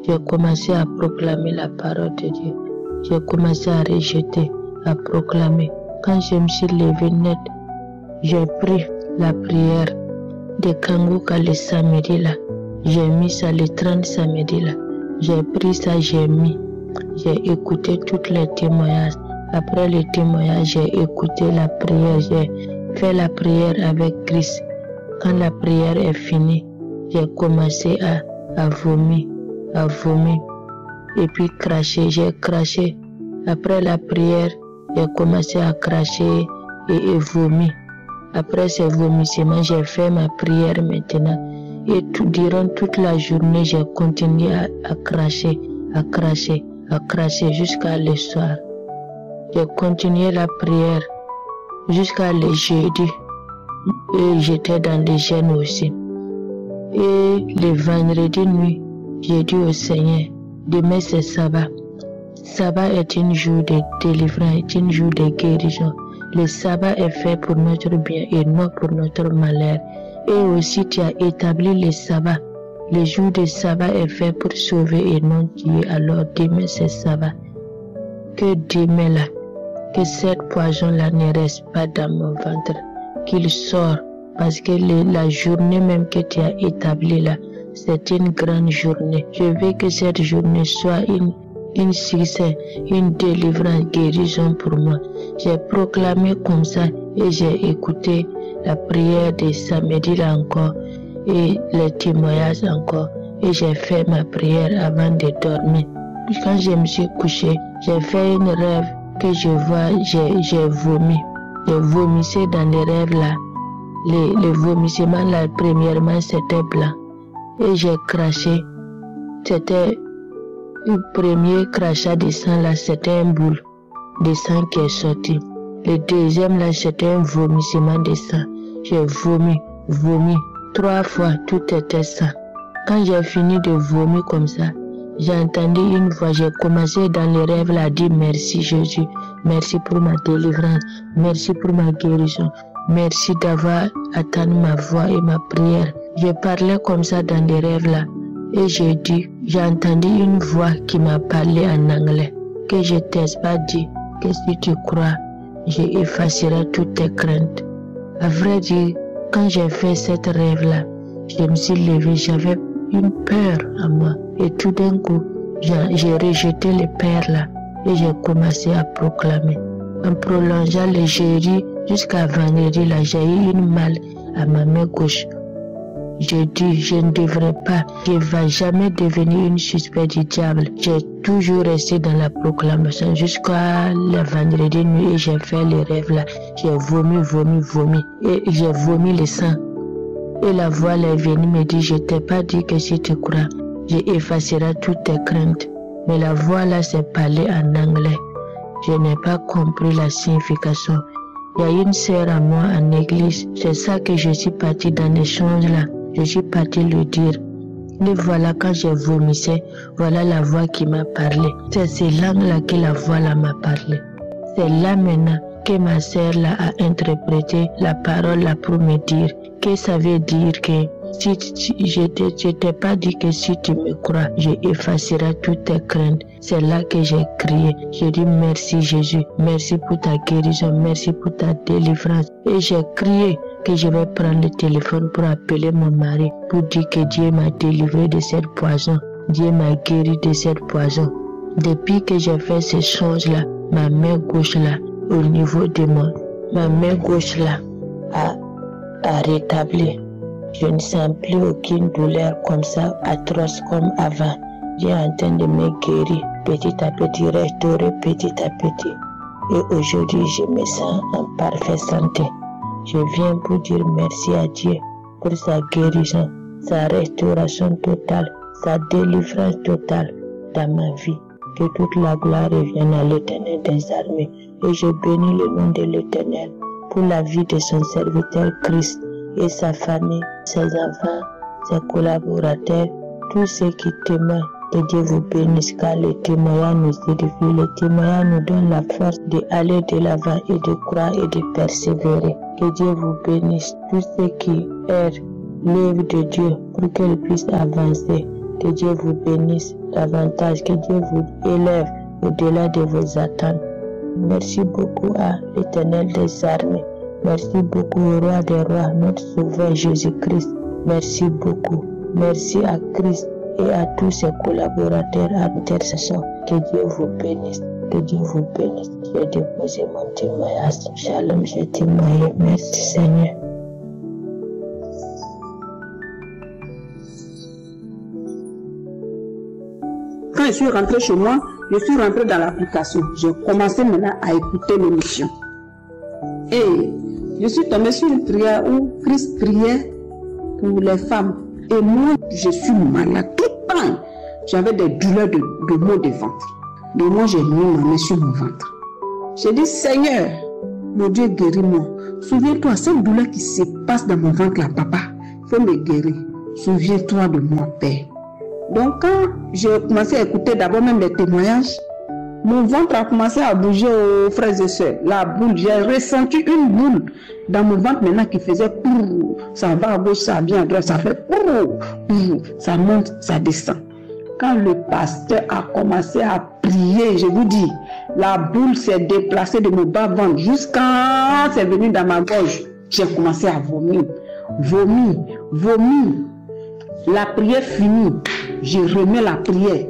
I: J'ai commencé à proclamer la parole de Dieu. J'ai commencé à rejeter, à proclamer. Quand je me suis levée net, j'ai pris la prière de Kanguka le samedi là. J'ai mis ça le 30 samedi là. J'ai pris ça, j'ai mis. J'ai écouté tous les témoignages. Après les témoignages, j'ai écouté la prière. J'ai fait la prière avec Christ. Quand la prière est finie, j'ai commencé à vomir, et puis cracher. J'ai craché. Après la prière, j'ai commencé à cracher et vomir. Après ce vomissement, j'ai fait ma prière maintenant. Et durant toute la journée, j'ai continué à cracher jusqu'à le soir. J'ai continué la prière jusqu'à le jeudi. Et j'étais dans les jeûnes aussi. Et le vendredi nuit, j'ai dit au Seigneur, demain c'est sabbat. Sabbat est un jour de délivrance, est un jour de guérison. Le sabbat est fait pour notre bien et non pour notre malheur. Et aussi tu as établi le sabbat. Le jour de sabbat est fait pour sauver et non tuer. Alors demain c'est sabbat. Que demain là, que cette poison là ne reste pas dans mon ventre. Qu'il sort, parce que la journée même que tu as établie là, c'est une grande journée. Je veux que cette journée soit une succès, une délivrance, guérison pour moi. J'ai proclamé comme ça et j'ai écouté la prière de samedi là encore et les témoignages encore. Et j'ai fait ma prière avant de dormir. Puis quand je me suis couché, j'ai fait un rêve que je vois, j'ai vomi. Je vomissais dans les rêves là. Le vomissement là, premièrement, c'était blanc. Et j'ai craché. C'était le premier crachat de sang là, c'était une boule de sang qui est sorti. Le deuxième là, c'était un vomissement de sang. J'ai vomi. 3 fois, tout était sang. Quand j'ai fini de vomir comme ça, j'ai entendu une voix, j'ai commencé dans les rêves là à dire merci Jésus, merci pour ma délivrance, merci pour ma guérison, merci d'avoir attendu ma voix et ma prière. Je parlais comme ça dans les rêves là et j'ai entendu une voix qui m'a parlé en anglais, que je t'ai pas dit, que si tu crois, je effacerai toutes tes craintes. À vrai dire, quand j'ai fait cette rêve là, je me suis levée, j'avais une peur à moi. Et tout d'un coup, j'ai rejeté les peurs là et j'ai commencé à proclamer. En prolongeant le jeudi jusqu'à vendredi là, j'ai eu une mal à ma main gauche. J'ai dit, je ne devrais pas, je ne vais jamais devenir une suspecte du diable. J'ai toujours resté dans la proclamation jusqu'à le vendredi nuit et j'ai fait les rêves là. J'ai vomi et j'ai vomi le sang. Et la voix est venue me dire, je t'ai pas dit que si tu crois, je effacerai toutes tes craintes. Mais la voix là s'est parlé en anglais. Je n'ai pas compris la signification. Il y a une sœur à moi en église. C'est ça que je suis partie dans l'échange là. Je suis partie le dire. Et voilà, quand je vomissais, voilà la voix qui m'a parlé. C'est ces langues-là que la voix là m'a parlé. C'est là maintenant que ma sœur là a interprété la parole là pour me dire que ça veut dire que si je t'ai pas dit que si tu me crois, je effacerai toutes tes craintes. C'est là que j'ai crié. J'ai dit merci Jésus, merci pour ta guérison, merci pour ta délivrance. Et j'ai crié que je vais prendre le téléphone pour appeler mon mari, pour dire que Dieu m'a délivré de cette poison. Dieu m'a guéri de cette poison. Depuis que j'ai fait ces choses-là, ma main gauche là, au niveau de ma main gauche là, a rétabli. Je ne sens plus aucune douleur comme ça, atroce comme avant. Dieu est en train de me guérir, petit à petit, restaurer petit à petit. Et aujourd'hui, je me sens en parfaite santé. Je viens pour dire merci à Dieu pour sa guérison, sa restauration totale, sa délivrance totale dans ma vie. Que toute la gloire revienne à l'Éternel des armées. Et je bénis le nom de l'Éternel pour la vie de son serviteur Christ et sa famille, ses enfants, ses collaborateurs tous ceux qui témoignent. Que Dieu vous bénisse car le témoignage nous édifie, le témoignage nous donne la force d'aller de l'avant et de croire et de persévérer. Que Dieu vous bénisse, tous ceux qui errent l'œuvre de Dieu pour qu'elle puisse avancer. Que Dieu vous bénisse davantage, que Dieu vous élève au-delà de vos attentes. Merci beaucoup à l'Éternel des armées. Merci beaucoup au Roi des rois, notre Sauveur Jésus-Christ. Merci beaucoup. Merci à Christ et à tous ses collaborateurs, intercesseurs. Que Dieu vous bénisse. Que Dieu vous bénisse. J'ai déposé mon témoignage. Shalom, j'ai témoigné. Merci Seigneur.
J: Quand je suis rentrée chez moi, je suis rentrée dans l'application. J'ai commencé maintenant à écouter l'émission. Et je suis tombée sur une prière où Christ priait pour les femmes. Et moi, je suis malade tout le temps. J'avais des douleurs de maux de ventre. Donc moi, j'ai mis ma main sur mon ventre. J'ai dit, Seigneur, mon Dieu, guéris-moi. Souviens-toi, cette douleur qui se passe dans mon ventre là, papa, il faut me guérir. Souviens-toi de moi, Père. Donc quand j'ai commencé à écouter d'abord même les témoignages, mon ventre a commencé à bouger aux frères et sœurs. La boule, j'ai ressenti une boule dans mon ventre maintenant qui faisait pour, ça va à gauche, ça vient à droite, ça fait pour, ça monte, ça descend. Quand le pasteur a commencé à prier, je vous dis, la boule s'est déplacée de mon bas-ventre jusqu'à c'est venu dans ma gorge. J'ai commencé à vomir. La prière finie, je remets la prière.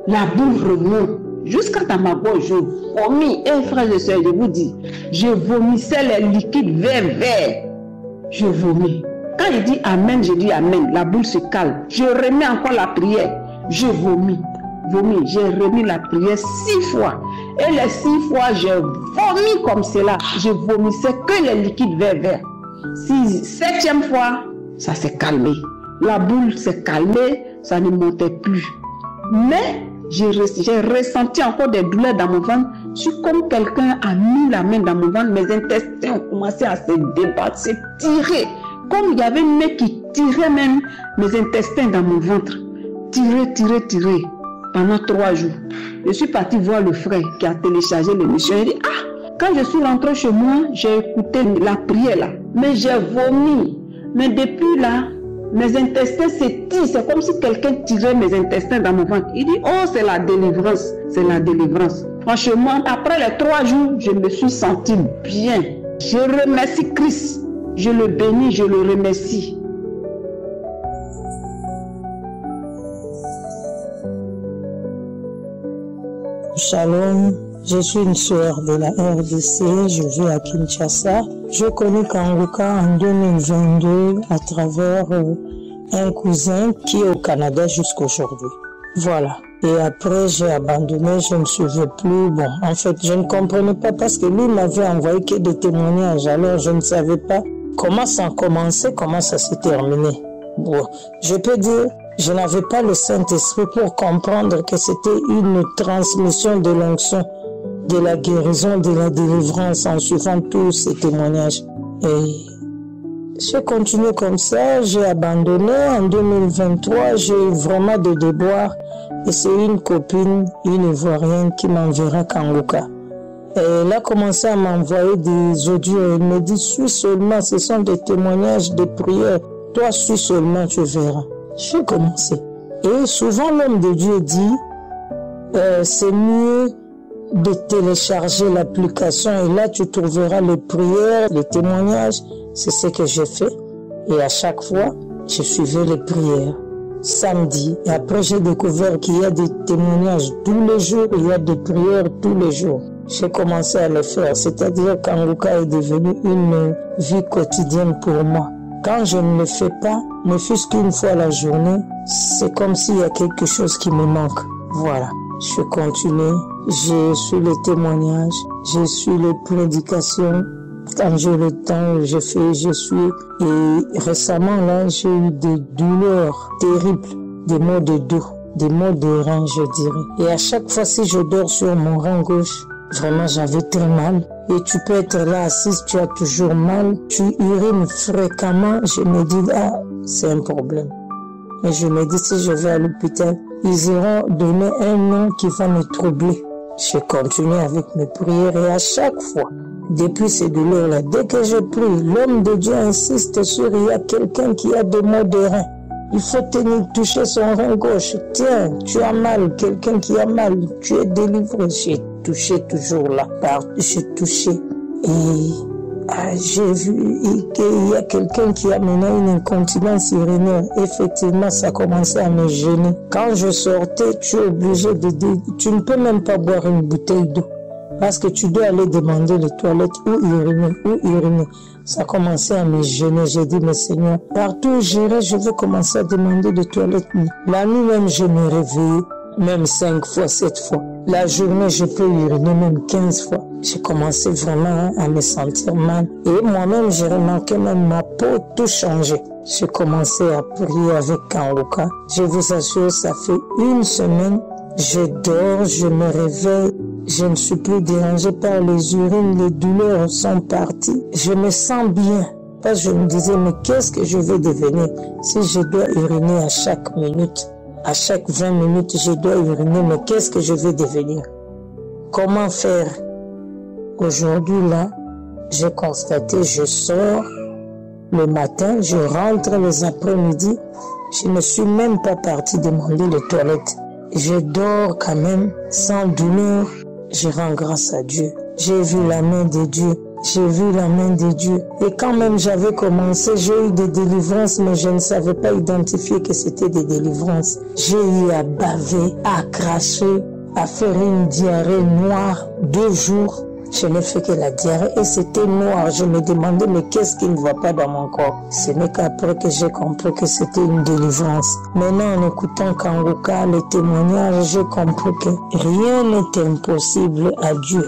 J: La boule remonte jusqu'à dans ma gorge. Je vomis. Et frères et sœurs, je vous dis, je vomissais les liquides verts. Je vomis. Quand il dit Amen, je dis Amen. La boule se calme. Je remets encore la prière. Je vomis. J'ai remis la prière 6 fois. Et les 6 fois, j'ai vomi comme cela. Je vomissais que les liquides verts. 7e fois, ça s'est calmé. La boule s'est calmée, ça ne montait plus. Mais j'ai ressenti encore des douleurs dans mon ventre. C'est comme quelqu'un a mis la main dans mon ventre. Mes intestins ont commencé à se débattre, se tirer. Comme il y avait une main qui tirait même mes intestins dans mon ventre. Tirer. Pendant 3 jours. Je suis partie voir le frère qui a téléchargé l'émission. Il dit, quand je suis rentrée chez moi, j'ai écouté la prière là. Mais j'ai vomi. Mais depuis là, mes intestins se tirent. C'est comme si quelqu'un tirait mes intestins dans mon ventre. Il dit, c'est la délivrance. C'est la délivrance. Franchement, après les 3 jours, je me suis sentie bien. Je remercie Christ. Je le bénis, je le remercie.
I: Shalom, je suis une sœur de la RDC, je vis à Kinshasa. Je connais Kanguka en 2022 à travers un cousin qui est au Canada jusqu'aujourd'hui. Voilà. Et après, j'ai abandonné, je ne suivais plus. Bon, en fait, je ne comprenais pas parce que lui m'avait envoyé que des témoignages. Alors, je ne savais pas comment ça a commencé, comment ça s'est terminé. Bon, je peux dire, je n'avais pas le Saint-Esprit pour comprendre que c'était une transmission de l'onction, de la guérison, de la délivrance en suivant tous ces témoignages. Et j'ai continué comme ça, j'ai abandonné. En 2023, j'ai eu vraiment des déboires. Et c'est une copine, une Ivoirienne qui m'enverra Kanguka. Et elle a commencé à m'envoyer des audios. Elle me dit, suis seulement, ce sont des témoignages, des prières. Toi, suis seulement, tu verras. J'ai commencé. Et souvent, l'homme de Dieu dit, c'est mieux de télécharger l'application et là, tu trouveras les prières, les témoignages. C'est ce que j'ai fait. Et à chaque fois, je suivais les prières. Samedi. Et après, j'ai découvert qu'il y a des témoignages tous les jours, il y a des prières tous les jours. J'ai commencé à le faire. C'est-à-dire qu'Kanguka est devenu une vie quotidienne pour moi. Quand je ne le fais pas, ne fût-ce qu'une fois la journée, c'est comme s'il y a quelque chose qui me manque. Voilà. Je continue. Je suis les témoignages. Je suis les prédications. Quand j'ai le temps, je suis. Et récemment, là, j'ai eu des douleurs terribles, des maux de dos, des maux de rein, je dirais. Et à chaque fois, si je dors sur mon rein gauche, vraiment, j'avais très mal. Et tu peux être là assise, tu as toujours mal. Tu urines fréquemment. Je me dis, c'est un problème.
E: Mais je me dis, si je vais à l'hôpital, ils iront donner un nom qui va me troubler. Je continue avec mes prières et à chaque fois, depuis ces douleurs-là, dès que je prie, l'homme de Dieu insiste sur il y a quelqu'un qui a des maux de rein. Il faut toucher son rein gauche. Tiens, tu as mal, quelqu'un qui a mal, tu es délivré. J'ai touché toujours là. J'ai touché et j'ai vu qu'il y a quelqu'un qui a mené une incontinence urinaire. Effectivement, ça commençait à me gêner. Quand je sortais, tu es obligé de dire, tu ne peux même pas boire une bouteille d'eau. Parce que tu dois aller demander les toilettes où uriner. Ça commençait à me gêner. J'ai dit, mais Seigneur, partout où j'irai, je vais commencer à demander des toilettes. La nuit même, je me réveille, même 5 fois, 7 fois. La journée, je peux uriner même 15 fois. J'ai commencé vraiment à me sentir mal. Et moi-même, j'ai remarqué même ma peau tout changer. J'ai commencé à prier avec Kanguka. Je vous assure, ça fait 1 semaine. Je dors, je me réveille. Je ne suis plus dérangée par les urines, les douleurs sont parties. Je me sens bien. Parce que je me disais, mais qu'est-ce que je vais devenir si je dois uriner à chaque minute? À chaque 20 minutes, je dois uriner, mais qu'est-ce que je vais devenir? Comment faire? Aujourd'hui, là, j'ai constaté, je sors le matin, je rentre les après-midi. Je ne suis même pas partie demander les toilettes. Je dors quand même sans douleur. Je rends grâce à Dieu. J'ai vu la main de Dieu. J'ai vu la main de Dieu. Et quand même j'avais commencé, j'ai eu des délivrances, mais je ne savais pas identifier que c'était des délivrances. J'ai eu à baver, à cracher, à faire une diarrhée noire 2 jours. Je n'ai fait que la diarrhée et c'était noir. Je me demandais, mais qu'est-ce qui ne va pas dans mon corps? Ce n'est qu'après que j'ai compris que c'était une délivrance. Maintenant, en écoutant Kanguka, les témoignages, j'ai compris que rien n'est impossible à Dieu.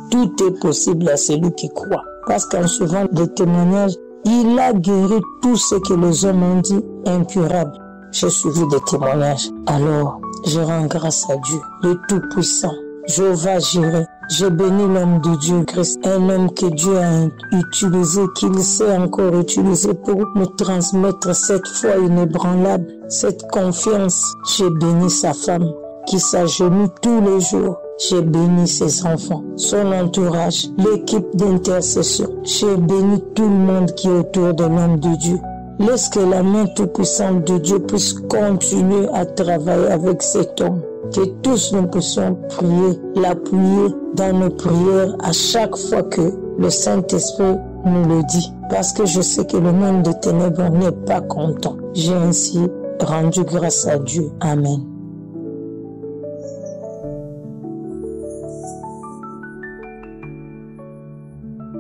E: Tout est possible à celui qui croit. Parce qu'en suivant les témoignages, il a guéri tout ce que les hommes ont dit incurable. J'ai suivi des témoignages. Alors, je rends grâce à Dieu, le Tout-Puissant. Jéhovah Jireh. J'ai béni l'homme de Dieu, Christ, un homme que Dieu a utilisé, qu'il sait encore utiliser pour nous transmettre cette foi inébranlable, cette confiance. J'ai béni sa femme, qui s'agenouille tous les jours. J'ai béni ses enfants, son entourage, l'équipe d'intercession. J'ai béni tout le monde qui est autour de l'homme de Dieu. Laisse que la main tout-puissante de Dieu puisse continuer à travailler avec cet homme. Que tous nous puissions prier, l'appuyer dans nos prières à chaque fois que le Saint-Esprit nous le dit. Parce que je sais que le monde des ténèbres n'est pas content. J'ai ainsi rendu grâce à Dieu. Amen.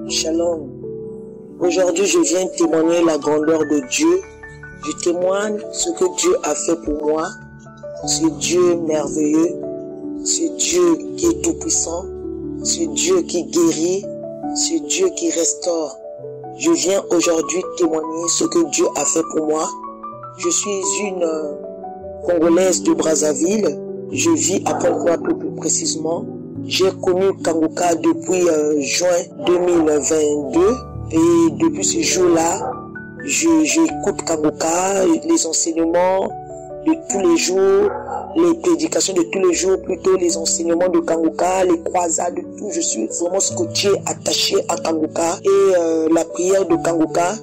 K: Shalom. Aujourd'hui, je viens témoigner la grandeur de Dieu. Je témoigne ce que Dieu a fait pour moi. Ce Dieu merveilleux, ce Dieu qui est tout-puissant, ce Dieu qui guérit, ce Dieu qui restaure. Je viens aujourd'hui témoigner ce que Dieu a fait pour moi. Je suis une Congolaise de Brazzaville. Je vis à Pont-Croix plus précisément. J'ai connu Kanguka depuis juin 2022 et depuis ce jour-là, j'écoute Kanguka, les enseignements de tous les jours, les prédications de tous les jours, plutôt les enseignements de Kanguka, les croisades, tout. Je suis vraiment scotché, attaché à Kanguka et la prière de Kanguka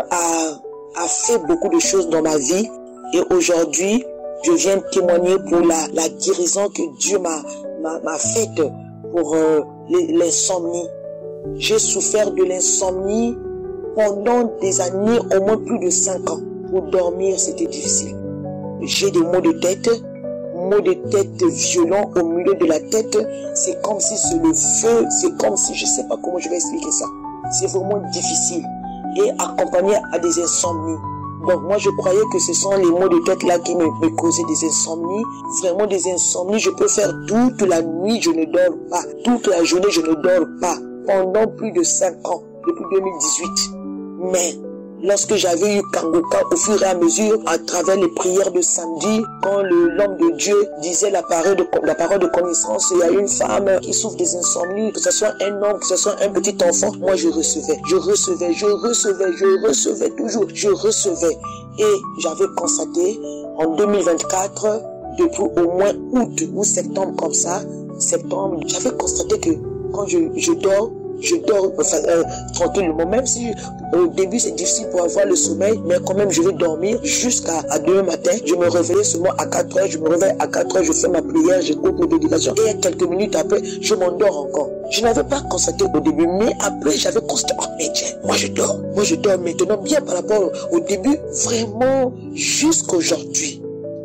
K: a fait beaucoup de choses dans ma vie et aujourd'hui, je viens témoigner pour la guérison que Dieu m'a faite pour l'insomnie. J'ai souffert de l'insomnie pendant des années, au moins plus de 5 ans. Pour dormir, c'était difficile. J'ai des maux de tête violents au milieu de la tête. C'est comme si c'est le feu, c'est comme si, je ne sais pas comment je vais expliquer ça. C'est vraiment difficile et accompagné à des insomnies. Donc moi je croyais que ce sont les maux de tête là qui me causaient des insomnies. Vraiment des insomnies, je peux faire toute la nuit, je ne dors pas. Toute la journée, je ne dors pas. Pendant plus de 5 ans, depuis 2018. Mais lorsque j'avais eu Kangoka au fur et à mesure, à travers les prières de samedi, quand l'homme de Dieu disait la parole de connaissance, il y a une femme qui souffre des insomnies, que ce soit un homme, que ce soit un petit enfant, moi je recevais toujours, je recevais. Et j'avais constaté en 2024, depuis au moins août ou septembre comme ça, j'avais constaté que quand je dors tranquillement, même si au début c'est difficile pour avoir le sommeil, mais quand même je vais dormir jusqu'à demain matin. Je me réveille seulement à 4 heures, je me réveille à 4 heures, je fais ma prière, j'écoute mes méditations et quelques minutes après, je m'endors encore. Je n'avais pas constaté au début, mais après j'avais constaté, oh mais tiens, moi je dors maintenant bien par rapport au début, vraiment jusqu'aujourd'hui.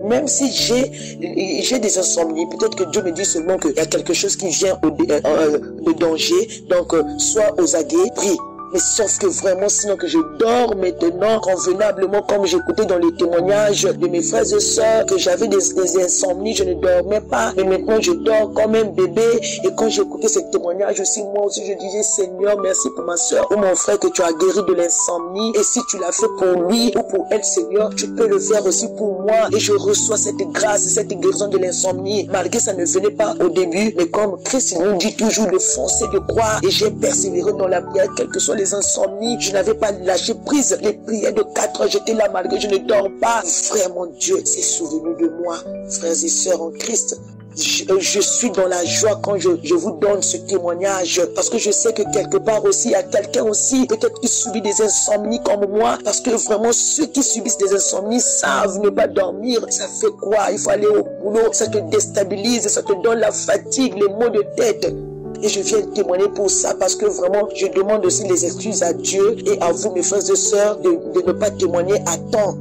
K: Même si j'ai des insomnies, peut-être que Dieu me dit seulement qu'il y a quelque chose qui vient de danger, donc sois aux aguets, prie. Mais sauf que vraiment, sinon que je dors maintenant convenablement, comme j'écoutais dans les témoignages de mes frères et sœurs, que j'avais des insomnies, je ne dormais pas, mais maintenant je dors comme un bébé. Et quand j'écoutais ces témoignages aussi, moi aussi je disais, Seigneur, merci pour ma sœur ou mon frère que tu as guéri de l'insomnie. Et si tu l'as fait pour lui ou pour elle, Seigneur, tu peux le faire aussi pour moi. Et je reçois cette grâce, cette guérison de l'insomnie, malgré ça ne venait pas au début. Mais comme Christ nous dit toujours de foncer, de croire, et j'ai persévéré dans la prière, quel que soit les insomnies, je n'avais pas lâché prise. Les prières de 4 heures, j'étais là malgré je ne dors pas. Vraiment, Dieu s'est souvenu de moi, frères et sœurs en Christ. Je suis dans la joie quand je vous donne ce témoignage, parce que je sais que quelque part aussi, il y a quelqu'un aussi, peut-être qui subit des insomnies comme moi, parce que vraiment ceux qui subissent des insomnies savent ne pas dormir. Ça fait quoi? Il faut aller au boulot, ça te déstabilise, ça te donne la fatigue, les maux de tête. Et je viens témoigner pour ça parce que vraiment, je demande aussi les excuses à Dieu et à vous, mes frères et sœurs, de ne pas témoigner à temps.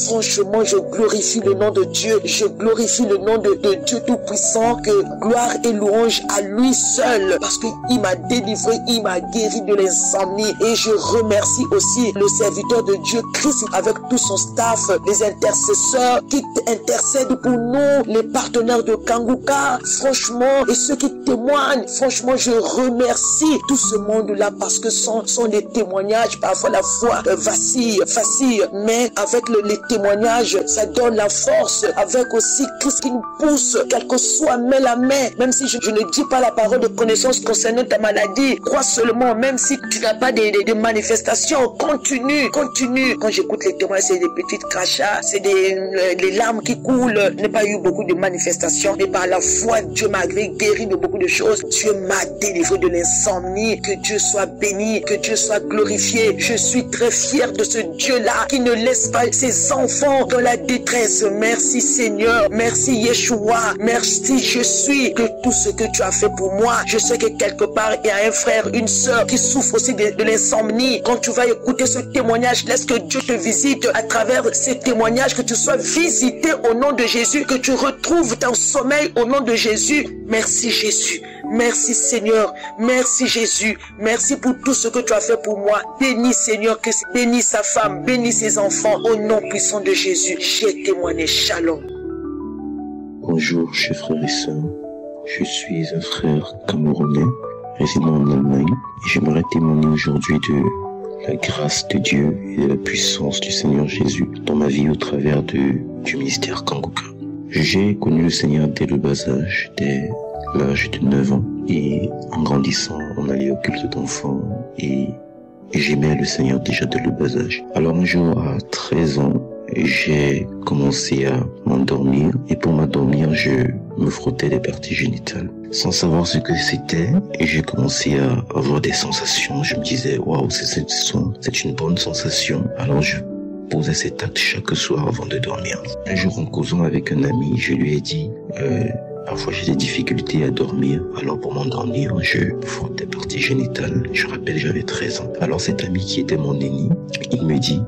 K: Franchement, je glorifie le nom de Dieu. Je glorifie le nom de Dieu Tout-Puissant. Que gloire et louange à lui seul. Parce qu'il m'a délivré, il m'a guéri de l'insomnie. Et je remercie aussi le serviteur de Dieu, Christ, avec tout son staff, les intercesseurs qui intercèdent pour nous, les partenaires de Kangoka. Franchement, et ceux qui témoignent, franchement, je remercie tout ce monde-là parce que sont des témoignages. Parfois, la foi vacille, mais avec les témoignages, ça donne la force, avec aussi Christ qui nous pousse, quel que soit, mets la main, même si je ne dis pas la parole de connaissance concernant ta maladie, crois seulement, même si tu n'as pas de manifestations, continue. Quand j'écoute les témoignages, c'est des petites crachats, c'est les larmes qui coulent. Je n'ai pas eu beaucoup de manifestations, mais par la foi, Dieu m'a guéri de beaucoup de choses. Dieu m'a délivré de l'insomnie. Que Dieu soit béni, que Dieu soit glorifié. Je suis très fier de ce Dieu-là qui ne laisse pas ses enfants dans la détresse. Merci Seigneur, merci Yeshua, merci je suis que tout ce que tu as fait pour moi. Je sais que quelque part il y a un frère, une sœur qui souffre aussi de l'insomnie. Quand tu vas écouter ce témoignage, laisse que Dieu te visite à travers ces témoignages, que tu sois visité au nom de Jésus, que tu retrouves ton sommeil au nom de Jésus. Merci Jésus. Merci Seigneur, merci Jésus, merci pour tout ce que tu as fait pour moi. Bénis Seigneur Christ, bénis sa femme, bénis ses enfants, au nom puissant de Jésus. J'ai témoigné, shalom.
L: Bonjour chers frères et sœurs, je suis un frère camerounais résidant en Allemagne et j'aimerais témoigner aujourd'hui de la grâce de Dieu et de la puissance du Seigneur Jésus dans ma vie au travers du ministère Kangoka. J'ai connu le Seigneur dès le bas âge, dès l'âge de 9 ans, et en grandissant, on allait au culte d'enfants et j'aimais le Seigneur déjà dès le bas âge. Alors un jour, à 13 ans, j'ai commencé à m'endormir et pour m'endormir, je me frottais les parties génitales sans savoir ce que c'était et j'ai commencé à avoir des sensations. Je me disais, waouh, c'est une bonne sensation. Alors je posais cet acte chaque soir avant de dormir. Un jour, en causant avec un ami, je lui ai dit, parfois j'ai des difficultés à dormir, alors pour m'endormir, je me frotte des parties génitales. Je rappelle, j'avais 13 ans. Alors cet ami qui était mon aîné, il me dit,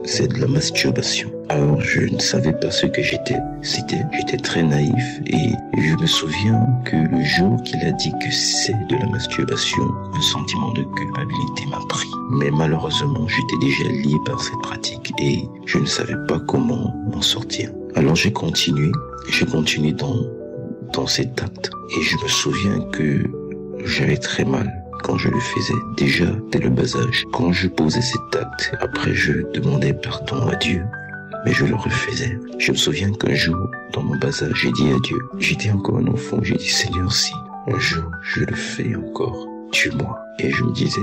L: c'est de la masturbation. Alors je ne savais pas ce que j'étais. J'étais très naïf et je me souviens que le jour qu'il a dit que c'est de la masturbation, un sentiment de culpabilité m'a pris. Mais malheureusement, j'étais déjà lié par cette pratique et je ne savais pas comment m'en sortir. Alors j'ai continué dans cet acte et je me souviens que j'avais très mal. quand je le faisais, déjà dès le bas âge. Quand je posais cet acte, après je demandais pardon à Dieu, mais je le refaisais. Je me souviens qu'un jour, dans mon bas âge, j'ai dit à Dieu, j'étais encore un enfant, j'ai dit Seigneur, si un jour je le fais encore, tue-moi. Et je me disais,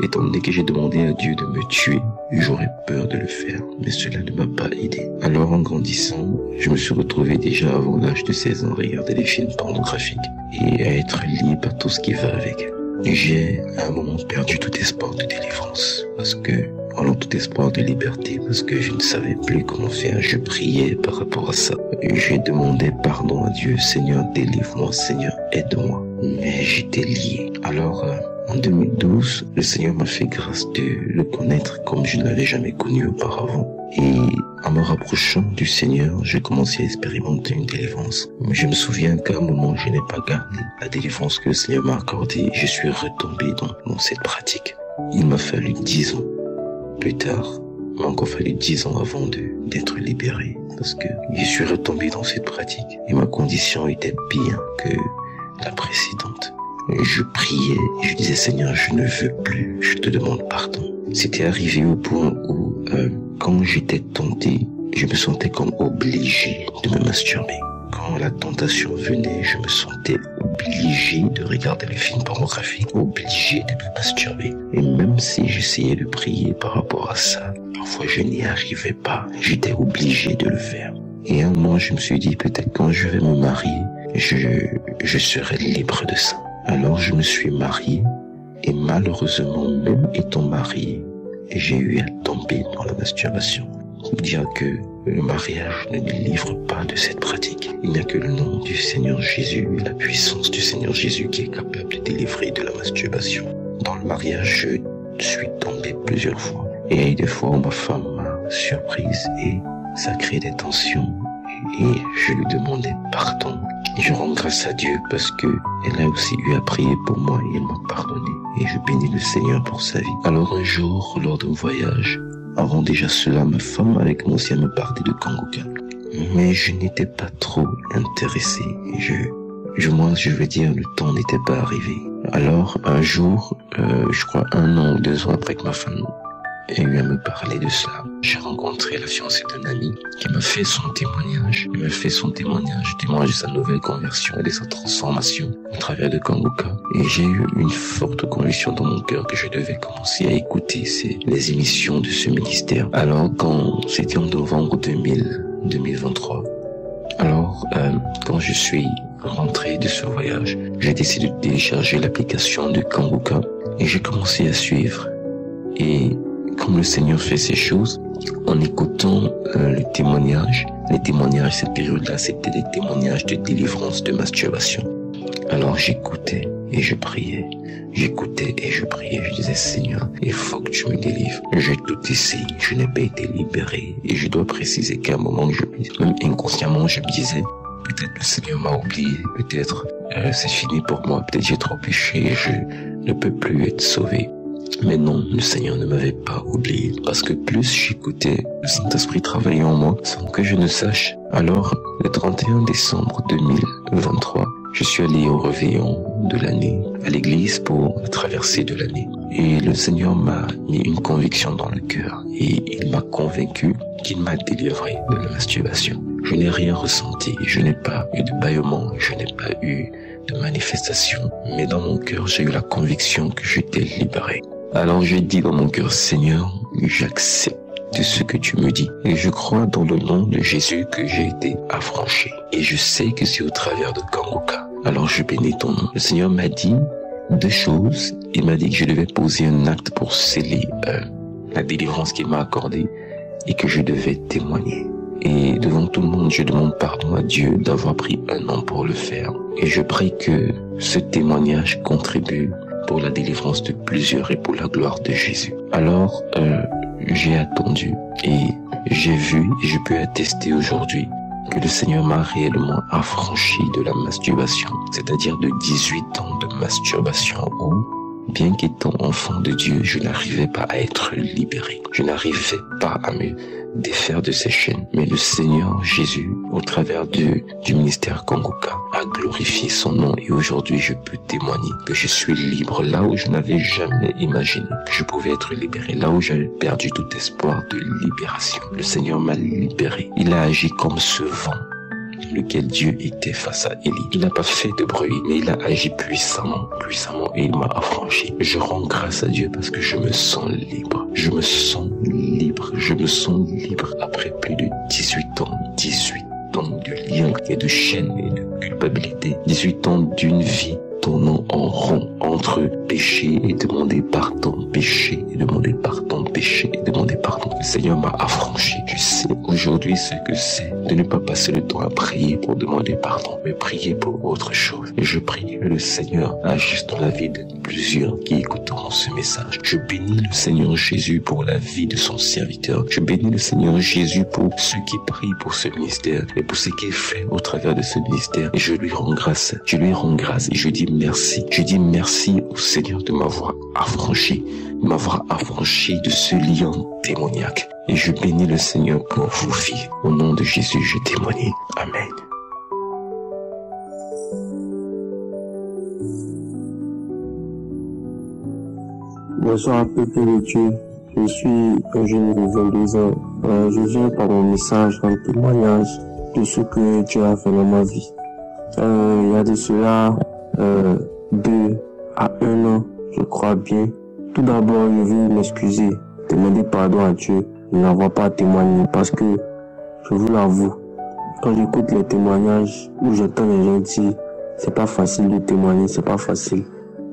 L: étant donné que j'ai demandé à Dieu de me tuer, j'aurais peur de le faire, mais cela ne m'a pas aidé. Alors en grandissant, je me suis retrouvé déjà avant l'âge de 16 ans à regarder des films pornographiques et à être lié par tout ce qui va avec. J'ai à un moment perdu tout espoir de délivrance, parce que, tout espoir de liberté, parce que je ne savais plus comment faire. Je priais par rapport à ça. Et j'ai demandé pardon à Dieu. Seigneur, délivre-moi. Seigneur, aide-moi. Mais j'étais lié. Alors, en 2012, le Seigneur m'a fait grâce de le connaître comme je ne l'avais jamais connu auparavant. Et en me rapprochant du Seigneur, j'ai commencé à expérimenter une délivrance. Mais je me souviens qu'à un moment, je n'ai pas gardé la délivrance que le Seigneur m'a accordée. Je suis retombé dans cette pratique. Il m'a fallu 10 ans. Plus tard, il m'a encore fallu 10 ans avant d'être libéré. Parce que je suis retombé dans cette pratique. Et ma condition était pire que la précédente. Je priais, je disais Seigneur, je ne veux plus, je te demande pardon. C'était arrivé au point où, quand j'étais tenté, je me sentais comme obligé de me masturber. Quand la tentation venait, je me sentais obligé de regarder le film pornographique, obligé de me masturber. Et même si j'essayais de prier par rapport à ça, parfois je n'y arrivais pas, j'étais obligé de le faire. Et à un moment, je me suis dit, peut-être quand je vais me marier, je serai libre de ça. Alors je me suis marié et malheureusement, même étant marié, j'ai eu à tomber dans la masturbation. Pour dire que le mariage ne nous livre pas de cette pratique. Il n'y a que le nom du Seigneur Jésus et la puissance du Seigneur Jésus qui est capable de délivrer de la masturbation. Dans le mariage, je suis tombé plusieurs fois. Et il y a eu des fois où ma femme m'a surprise et ça crée des tensions. Et je lui demandais pardon. Et je rends grâce à Dieu parce que elle a aussi eu à prier pour moi et elle m'a pardonné. Et je bénis le Seigneur pour sa vie. Alors un jour, lors d'un voyage, avant déjà cela, ma femme avait commencé à me parler de Kanguka. Mais je n'étais pas trop intéressé. Moi, je veux dire, le temps n'était pas arrivé. Alors, un jour, je crois 1 an ou 2 ans après que ma femme ait eu à me parler de cela, j'ai rencontré la fiancée d'un ami qui m'a fait son témoignage. Il m'a fait son témoignage de sa nouvelle conversion et de sa transformation au travers de Kanguka. Et j'ai eu une forte conviction dans mon cœur que je devais commencer à écouter les émissions de ce ministère. Alors, quand c'était en novembre 2023, alors, quand je suis rentré de ce voyage, j'ai décidé de télécharger l'application de Kanguka et j'ai commencé à suivre. Et comme le Seigneur fait ces choses, en écoutant les témoignages, cette période-là, c'était des témoignages de délivrance, de masturbation. Alors j'écoutais et je priais. J'écoutais et je priais. Je disais, Seigneur, il faut que tu me délivres. J'ai tout essayé, je n'ai pas été libéré. Et je dois préciser qu'à un moment, même inconsciemment, je me disais, peut-être le Seigneur m'a oublié, peut-être c'est fini pour moi, peut-être j'ai trop péché et je ne peux plus être sauvé. Mais non, le Seigneur ne m'avait pas oublié, parce que plus j'écoutais, le Saint-Esprit travaillait en moi sans que je ne sache. Alors, le 31 décembre 2023, je suis allé au réveillon de l'année, à l'église pour la traversée de l'année. Et le Seigneur m'a mis une conviction dans le cœur et il m'a convaincu qu'il m'a délivré de la masturbation. Je n'ai rien ressenti, je n'ai pas eu de bâillement, je n'ai pas eu de manifestation, mais dans mon cœur, j'ai eu la conviction que j'étais libéré. Alors j'ai dit dans mon cœur, Seigneur, j'accepte ce que tu me dis. Et je crois dans le nom de Jésus que j'ai été affranchi. Et je sais que c'est au travers de Kanguka. Alors je bénis ton nom. Le Seigneur m'a dit 2 choses. Il m'a dit que je devais poser un acte pour sceller la délivrance qu'il m'a accordée et que je devais témoigner. Et devant tout le monde, je demande pardon à Dieu d'avoir pris 1 an pour le faire. Et je prie que ce témoignage contribue pour la délivrance de plusieurs et pour la gloire de Jésus. Alors, j'ai attendu et j'ai vu et je peux attester aujourd'hui que le Seigneur m'a réellement affranchi de la masturbation, c'est-à-dire de 18 ans de masturbation où, bien qu'étant enfant de Dieu, je n'arrivais pas à être libéré. Je n'arrivais pas à me défaire de ces chaînes. Mais le Seigneur Jésus, au travers du ministère Kanguka, a glorifié son nom et aujourd'hui je peux témoigner que je suis libre là où je n'avais jamais imaginé que je pouvais être libéré, là où j'avais perdu tout espoir de libération. Le Seigneur m'a libéré. Il a agi comme ce vent lequel Dieu était face à Élie. Il n'a pas fait de bruit, mais il a agi puissamment, et il m'a affranchi. Je rends grâce à Dieu parce que je me sens libre. Je me sens libre après plus de 18 ans de liens et de chaînes et de culpabilité. 18 ans d'une vie tournant en rond entre péché et demander pardon, péché et demander pardon, péché et demander pardon. Le Seigneur m'a affranchi. Je sais aujourd'hui ce que c'est de ne pas passer le temps à prier pour demander pardon, mais prier pour autre chose. Et je prie que le Seigneur agisse dans la vie de plusieurs qui écouteront ce message. Je bénis le Seigneur Jésus pour la vie de son serviteur. Je bénis le Seigneur Jésus pour ceux qui prient pour ce ministère et pour ce qui est fait au travers de ce ministère. Et je lui rends grâce. Je lui rends grâce et je dis merci. Je dis merci au Seigneur de m'avoir affranchi de ce lien démoniaque. Et je bénis le Seigneur pour vos vies. Au nom de Jésus, je témoigne. Amen.
M: Bonsoir, peuple de Dieu. Je suis un jeune de 22 ans. Je viens par mon message en témoignage de ce que Dieu a fait dans ma vie. Il y a de cela 2 à 1 an, je crois bien. Tout d'abord, je veux m'excuser, demander pardon à Dieu, ne l'avoir pas témoigné parce que, je vous l'avoue, quand j'écoute les témoignages où j'entends les gens dire c'est pas facile de témoigner, c'est pas facile.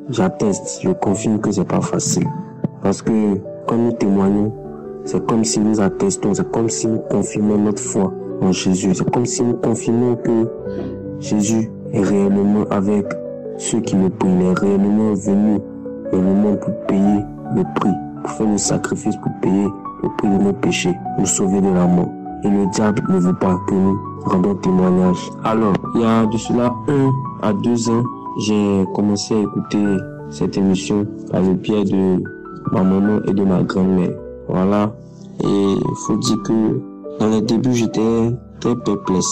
M: J'atteste, je confirme que c'est pas facile. Parce que quand nous témoignons, c'est comme si nous attestons, c'est comme si nous confirmons notre foi en Jésus. C'est comme si nous confirmons que Jésus est réellement avec ceux qui le prient. Il est réellement venu réellement pour payer le prix, pour faire le sacrifice, pour payer le prix de nos péchés, nous sauver de la mort. Et le diable ne veut pas que nous rendons témoignage. Alors, il y a de cela 1 à 2 ans, j'ai commencé à écouter cette émission par le biais de ma maman et de ma grand-mère. Voilà. Et il faut dire que dans les débuts, j'étais très perplexe.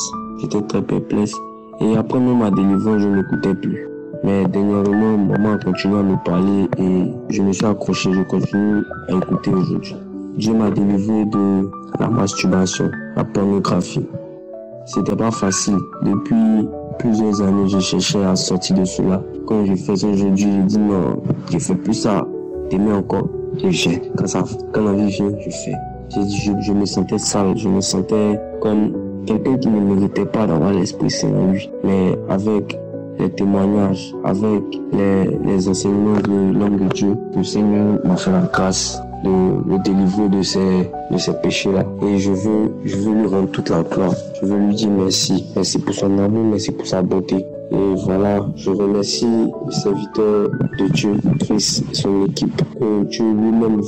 M: Et après même ma délivrance, je n'écoutais plus. Mais dernièrement, maman a continué à me parler et je me suis accroché, je continue à écouter aujourd'hui. Dieu m'a délivré de la masturbation, la pornographie. C'était pas facile. Depuis plusieurs années, je cherchais à sortir de cela. Quand je fais ça aujourd'hui, je dis non, je fais plus ça. Demain encore, je fais. Quand la vie vient, je fais. Je me sentais sale, je me sentais comme quelqu'un qui ne méritait pas d'avoir l'Esprit Saint en lui. Mais avec les témoignages, avec les enseignements de l'homme de Dieu, le Seigneur m'a fait la grâce de me délivrer de ces péchés-là. Et je veux lui rendre toute la gloire. Je veux lui dire merci. Merci pour son amour, merci pour sa bonté. Et voilà, je remercie le serviteur de Dieu, Chris et son équipe. Que Dieu lui-même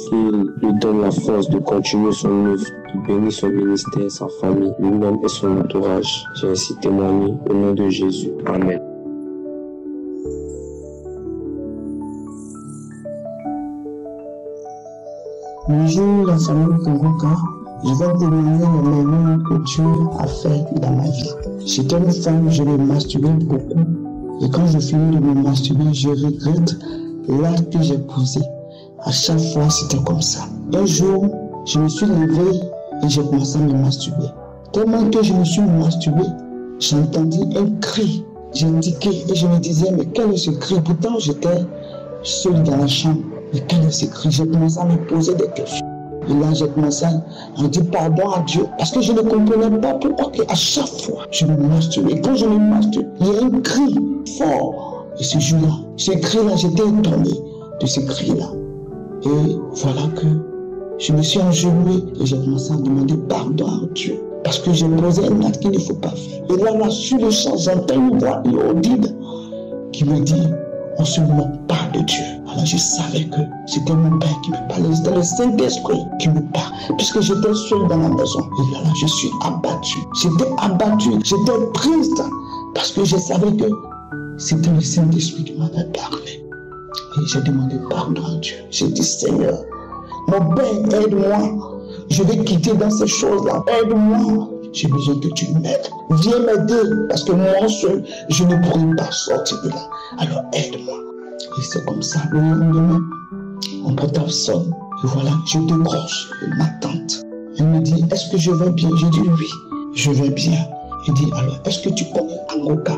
M: lui donne la force de continuer son œuvre, de bénir son ministère, sa famille, lui-même et son entourage. J'ai ainsi témoigné au nom de Jésus. Amen.
N: Bonjour la famille Kanguka, je vais témoigner le merveille que Dieu a fait dans ma vie. J'étais une femme, je me masturbais beaucoup et quand je finis de me masturber, je regrette l'acte que j'ai posé. À chaque fois, c'était comme ça. Un jour, je me suis levé et j'ai commencé à me masturber. Tellement que je me suis masturbé, j'ai entendu un cri. J'ai indiqué et je me disais, mais quel est ce cri? Pourtant, j'étais seul dans la chambre. Mais quel est ce cri? J'ai commencé à me poser des questions. Et là, j'ai commencé à dire pardon à Dieu. Parce que je ne comprenais pas pourquoi à chaque fois, je me masturbe. Et quand je me masturbe, il y a un cri fort. Et ce jour-là, ce cri-là, j'étais étonné de ce cri-là. Et voilà que je me suis enjoué et j'ai commencé à demander pardon à Dieu. Parce que j'ai posé un acte qu'il ne faut pas faire. Et là, sur le champ, j'entends une voix audible qui me dit, on se moque pas de Dieu. Alors je savais que c'était mon Père qui me parlait, c'était le Saint-Esprit qui me parlait. Puisque j'étais seul dans la maison. Et là, je suis abattu. J'étais triste. Parce que je savais que c'était le Saint-Esprit qui m'avait parlé. Et j'ai demandé pardon à Dieu. J'ai dit, Seigneur, mon Père, aide-moi Je vais quitter dans ces choses-là. Aide-moi. J'ai besoin que tu m'aides. Viens m'aider parce que moi seul, je ne pourrai pas sortir de là. Alors aide-moi. Et c'est comme ça, le lendemain, mon portable sonne. Et voilà, je décroche ma tante. Elle me dit, est-ce que je vais bien? Je dis oui, je vais bien. Elle dit, alors, est-ce que tu connais Kangoka?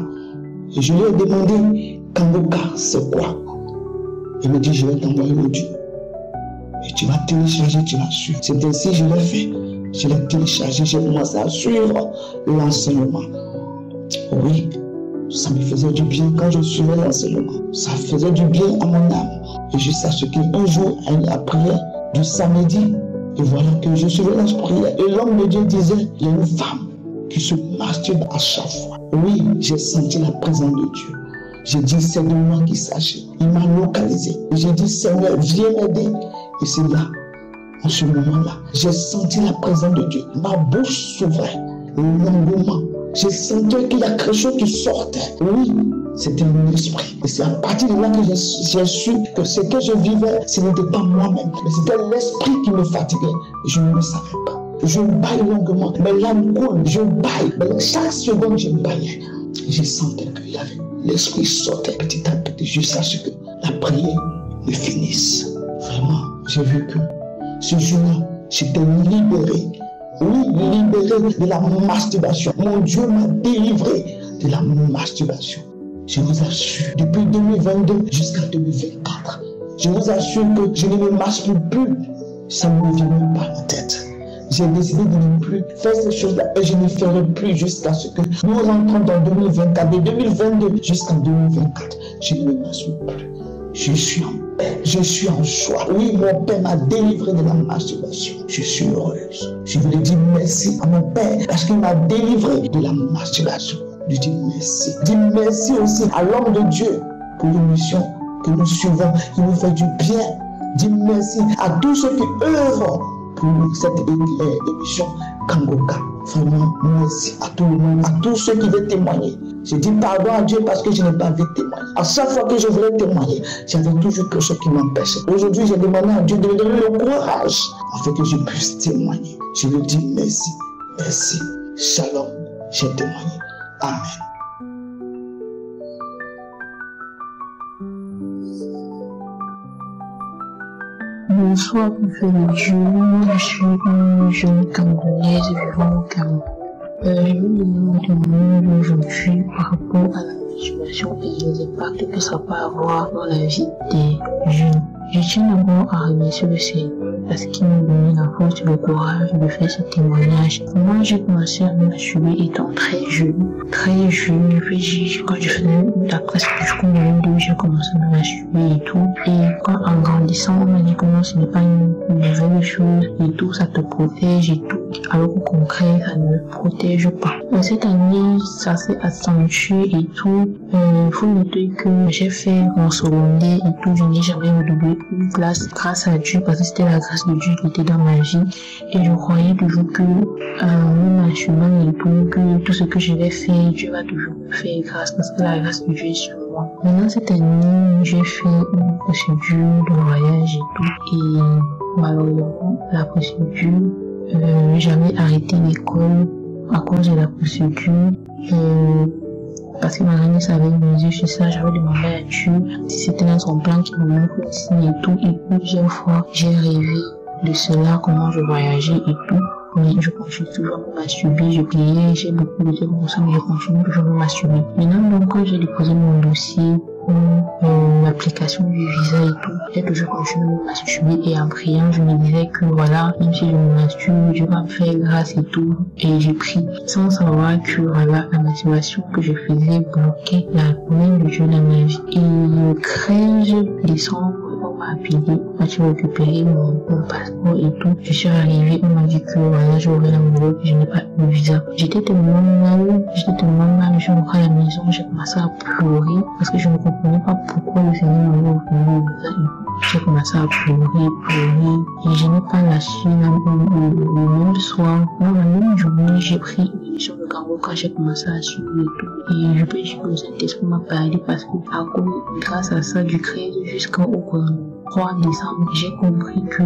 N: Et je lui ai demandé, Kangoka, c'est quoi? Elle me dit, je vais t'envoyer l'audio. Et tu vas télécharger, tu vas suivre. C'est ainsi que je l'ai fait. Je l'ai téléchargé, j'ai commencé à suivre l'enseignement. Oui, ça me faisait du bien quand je suivais l'enseignement. Ça faisait du bien à mon âme. Et jusqu'à ce qu'un jour, à la prière du samedi, et voilà que je suivais la prière. Et l'homme de Dieu disait, il y a une femme qui se masturbe à chaque fois. Oui, j'ai senti la présence de Dieu. J'ai dit, c'est de moi qu'il s'agit. Il m'a localisé. Et j'ai dit, Seigneur, viens m'aider. Et c'est là, en ce moment-là, j'ai senti la présence de Dieu. Ma bouche s'ouvrait. L'engouement. J'ai senti qu'il y a quelque chose qui sortait. Oui, c'était un esprit. Et c'est à partir de là que j'ai su que ce que je vivais, ce n'était pas moi-même. Mais c'était l'esprit qui me fatiguait. Et je ne le savais pas. Je baille longuement. Mais l'âme coule, je baille. Mais chaque seconde, je baillais. Et je sentais qu'il y avait l'esprit sortait petit à petit jusqu'à ce que la prière me finisse. Vraiment, j'ai vu que ce jour-là, j'étais libéré. Oui, libéré de la masturbation. Mon Dieu m'a délivré de la masturbation. Je vous assure, depuis 2022 jusqu'à 2024, je vous assure que je ne me masturbe plus. Ça ne me vient même pas en tête. J'ai décidé de ne plus faire ces choses-là et je ne ferai plus jusqu'à ce que nous rentrons dans 2024. De 2022 jusqu'en 2024, je ne me masturbe plus. Je suis en paix, je suis en joie. Oui, mon Père m'a délivré de la masturbation. Je suis heureuse. Je voulais dire merci à mon Père parce qu'il m'a délivré de la masturbation. Je dis merci. Je dis merci aussi à l'homme de Dieu pour l'émission que nous suivons, qui nous fait du bien. Je dis merci à tous ceux qui œuvrent pour cette émission Kangoka. Vraiment, merci à tout le monde, à tous ceux qui veulent témoigner. Je dis pardon à Dieu parce que je n'ai pas vu témoigner. À chaque fois que je voulais témoigner, j'avais toujours quelque chose qui m'empêchait. Aujourd'hui, j'ai demandé à Dieu de me donner le courage afin que je puisse témoigner. Je lui dis merci, merci. Shalom, j'ai témoigné. Amen.
I: Bonsoir, prophète de Dieu. Moi, je suis une jeune Camerounaise vivant au Cameroun. Je vais vous donner un témoignage aujourd'hui par rapport à la masturbation et les impacts que ça peut avoir dans la vie des jeunes. Je tiens d'abord à remercier le Seigneur parce qu'il m'a donné la force et le courage de faire ce témoignage. Moi, j'ai commencé à me masturber étant très jeune. Très jeune, quand je faisais la presque jusqu'au niveau 2, j'ai commencé à me masturber et tout. Et quand en grandissant, on m'a dit que non, ce n'est pas une nouvelle chose et tout, ça te protège et tout. Alors au concret, ça ne me protège pas. Cette année, ça s'est accentué et tout. Il faut noter que j'ai fait mon secondaire et tout, je n'ai jamais redoublé une classe grâce à Dieu parce que c'était la grâce de Dieu qui était dans ma vie et je croyais toujours que mon masturbant et tout, que tout ce que je vais faire, Dieu va toujours me faire grâce parce que la grâce de Dieu est sur moi. Maintenant cette année, j'ai fait une procédure de mariage et tout et malheureusement la procédure, j'avais arrêté l'école à cause de la procédure. Parce que ma nièce avait misé sur ça, j'avais demandé à Dieu si c'était dans son plan qu'il me montre le signe et tout. Et plusieurs fois, j'ai rêvé de cela, comment je voyageais et tout. Mais je continue toujours à me masturber, je priais, j'ai beaucoup de temps comme ça, mais je continue toujours à me masturber. Maintenant, donc, quand j'ai déposé mon dossier pour l'application du visa et tout, j'ai toujours continué à me masturber et en priant, je me disais que voilà, même si je me masturbe, Dieu va me faire grâce et tout. Et j'ai pris sans savoir que voilà, la masturbation que je faisais bloquait la main de Dieu dans ma vie. Et le 13 décembre, on m'a appelé, as-tu récupéré mon passeport et tout. Je suis arrivée, on m'a dit que voilà, j'aurais l'amoureux, que je n'ai pas eu le visa. J'étais tellement mal, je suis rentrée à la maison, j'ai commencé à pleurer parce que je ne comprenais pas pourquoi le Seigneur m'avait offert le visa et tout. J'ai commencé à pleurer, et je n'ai pas lâché le même soir. Dans la même journée, j'ai pris une émission de Kangoka, j'ai commencé à suivre et tout. Et je peux dire que le Saint-Esprit m'a parlé parce que grâce à ça, du 13 jusqu'au 3 décembre, j'ai compris que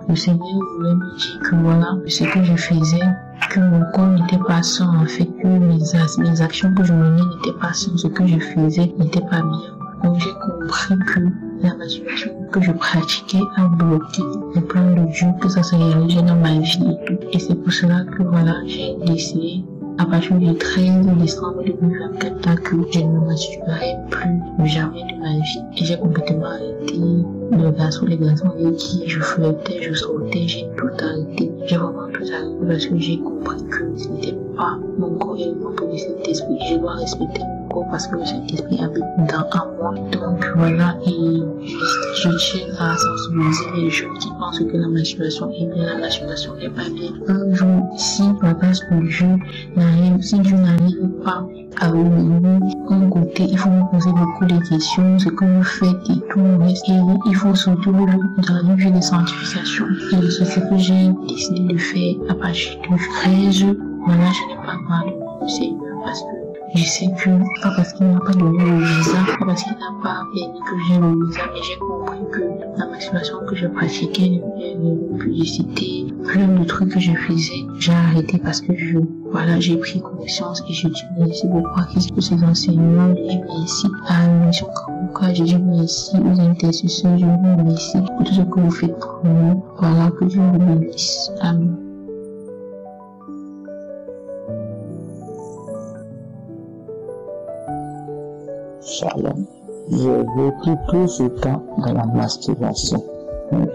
I: le Seigneur voulait me dire que voilà, ce que je faisais, que mon corps n'était pas sain, en fait, que mes actions que je menais n'étaient pas saines, ce que je faisais n'était pas bien. Donc j'ai compris que la masturbation que je pratiquais a bloqué le plan de Dieu, que ça se réalisait dans ma vie et tout. Et c'est pour cela que voilà, j'ai décidé à partir du 13 décembre 2024 que je ne me masturberai plus jamais de ma vie. Et j'ai complètement arrêté les garçons avec qui je flirtais, je sortais, j'ai tout arrêté. J'ai vraiment tout arrêté parce que j'ai compris que ce n'était pas mon corps et mon de cet esprit. Je dois respecter mon corps parce que cet esprit habite dans moi. Donc voilà, et je tiens à sensibiliser les gens qui pensent que la masturbation est bien, la masturbation n'est pas bien. Un jour, si la grâce de Dieu n'arrive, si Dieu n'arrive pas à vous un côté, il faut vous poser beaucoup de questions, ce que vous faites et tout le reste. Et il faut surtout dans une vie de sanctification. Et c'est ce que j'ai décidé de faire à partir du 13. Voilà, je n'ai pas parlé du Seigneur parce que je sais que, pas parce qu'il n'a pas donné le visa, pas parce qu'il n'a pas permis que j'ai le visa, mais j'ai compris que la masturbation que je pratiquais, les publicités, plein de trucs que je faisais, j'ai arrêté parce que j'ai pris conscience et je dis merci beaucoup à Christ pour ses enseignements, je dis merci à la mission Kanguka, je dis merci aux intercesseurs, je vous remercie pour tout ce que vous faites pour nous. Voilà, que Dieu vous bénisse. Amen.
E: Shalom. J'ai vécu tout ce temps dans la masturbation.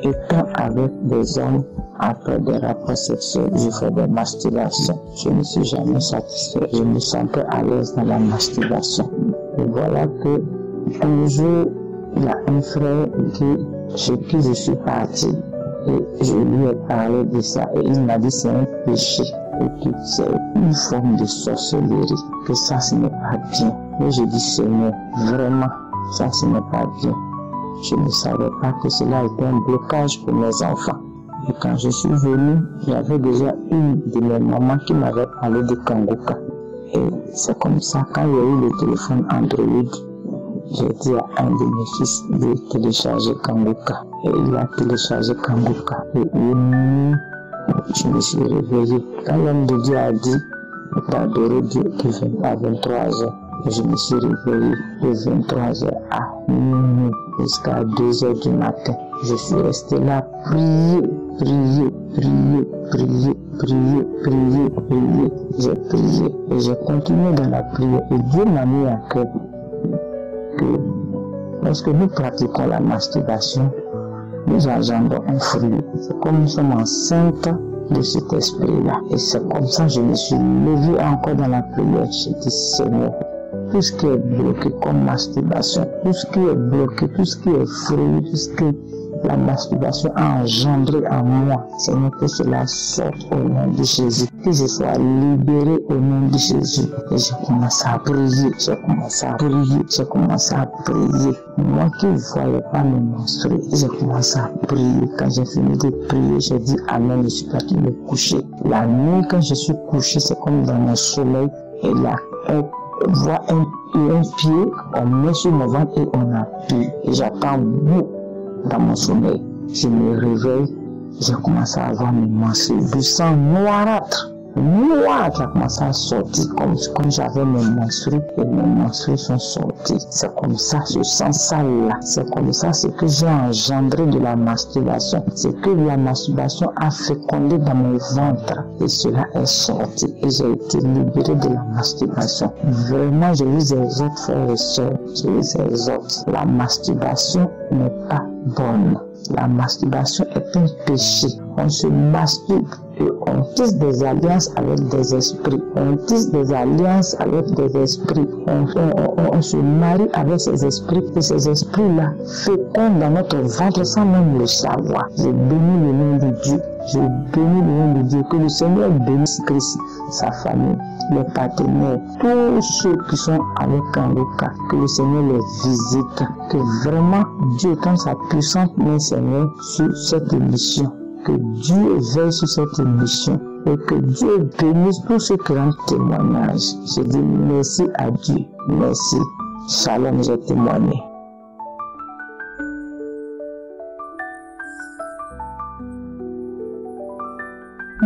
E: Étant avec des hommes, après des rapports sexuels, je fais des masturbations. Je ne suis jamais satisfait. Je me sentais à l'aise dans la masturbation. Et voilà que un jour, il y a un frère chez qui je suis parti. Et je lui ai parlé de ça. Et il m'a dit c'est un péché. Et que c'est une forme de sorcellerie. Que ça, ce n'est pas bien. Et je dis Seigneur, vraiment, ça ce n'est pas bien. Je ne savais pas que cela était un blocage pour mes enfants. Et quand je suis venu, il y avait déjà une de mes mamans qui m'avait parlé de Kanguka. Et c'est comme ça, quand il y a eu le téléphone Android, j'ai dit à un de mes fils de télécharger Kanguka. Et il a téléchargé Kanguka. Et je me suis réveillé. Quand l'homme de Dieu a dit, d'adorer Dieu à 23h, je me suis réveillé de 23h à minuit jusqu'à 2h du matin. Je suis resté là, prier. J'ai prié et j'ai continué dans la prière. Et Dieu m'a mis à cœur que lorsque nous pratiquons la masturbation, nous engendrons un fruit. C'est comme nous sommes enceintes de cet esprit-là. Et c'est comme ça que je me suis levé encore dans la prière. J'ai dit Seigneur, tout ce qui est bloqué comme masturbation, tout ce qui est bloqué, tout ce qui est fruit, tout ce que la masturbation a engendré en moi, Seigneur, que cela sorte au nom de Jésus, que je sois libéré au nom de Jésus. Et j'ai commencé à prier, Moi qui ne voyais pas me menstruer, j'ai commencé à prier. Quand j'ai fini de prier, j'ai dit Amen, je suis parti me coucher. La nuit, quand je suis couché, c'est comme dans mon sommeil, et là, on voit un pied, on met sur mon ventre et on appuie. Et j'attends vous dans mon sommeil. Je me réveille, j'ai commencé à avoir mes menstrues du sang noirâtre qui a commencé à sortir comme j'avais mes menstrues et mes menstrues sont sorties. C'est comme ça, ce sang sale là, c'est comme ça, c'est que j'ai engendré de la masturbation, c'est que la masturbation a fécondé dans mon ventre et cela est sorti et j'ai été libéré de la masturbation. Vraiment, je vous exhorte, frères et sœurs, je vous exhorte, la masturbation n'est pas bonne. La masturbation est un péché. On se masturbe et on tisse des alliances avec des esprits. On se marie avec ces esprits et ces esprits-là fécondent dans notre ventre sans même le savoir. Je bénis le nom de Dieu. Que le Seigneur bénisse Christ, sa famille, les partenaires, tous ceux qui sont avec Kanguka, que le Seigneur les visite, que vraiment Dieu étende sa puissante main, Seigneur, sur cette émission, que Dieu veille sur cette émission et que Dieu bénisse tous ceux qui rendent témoignage. Je dis merci à Dieu, merci. Shalom, j'ai témoigné.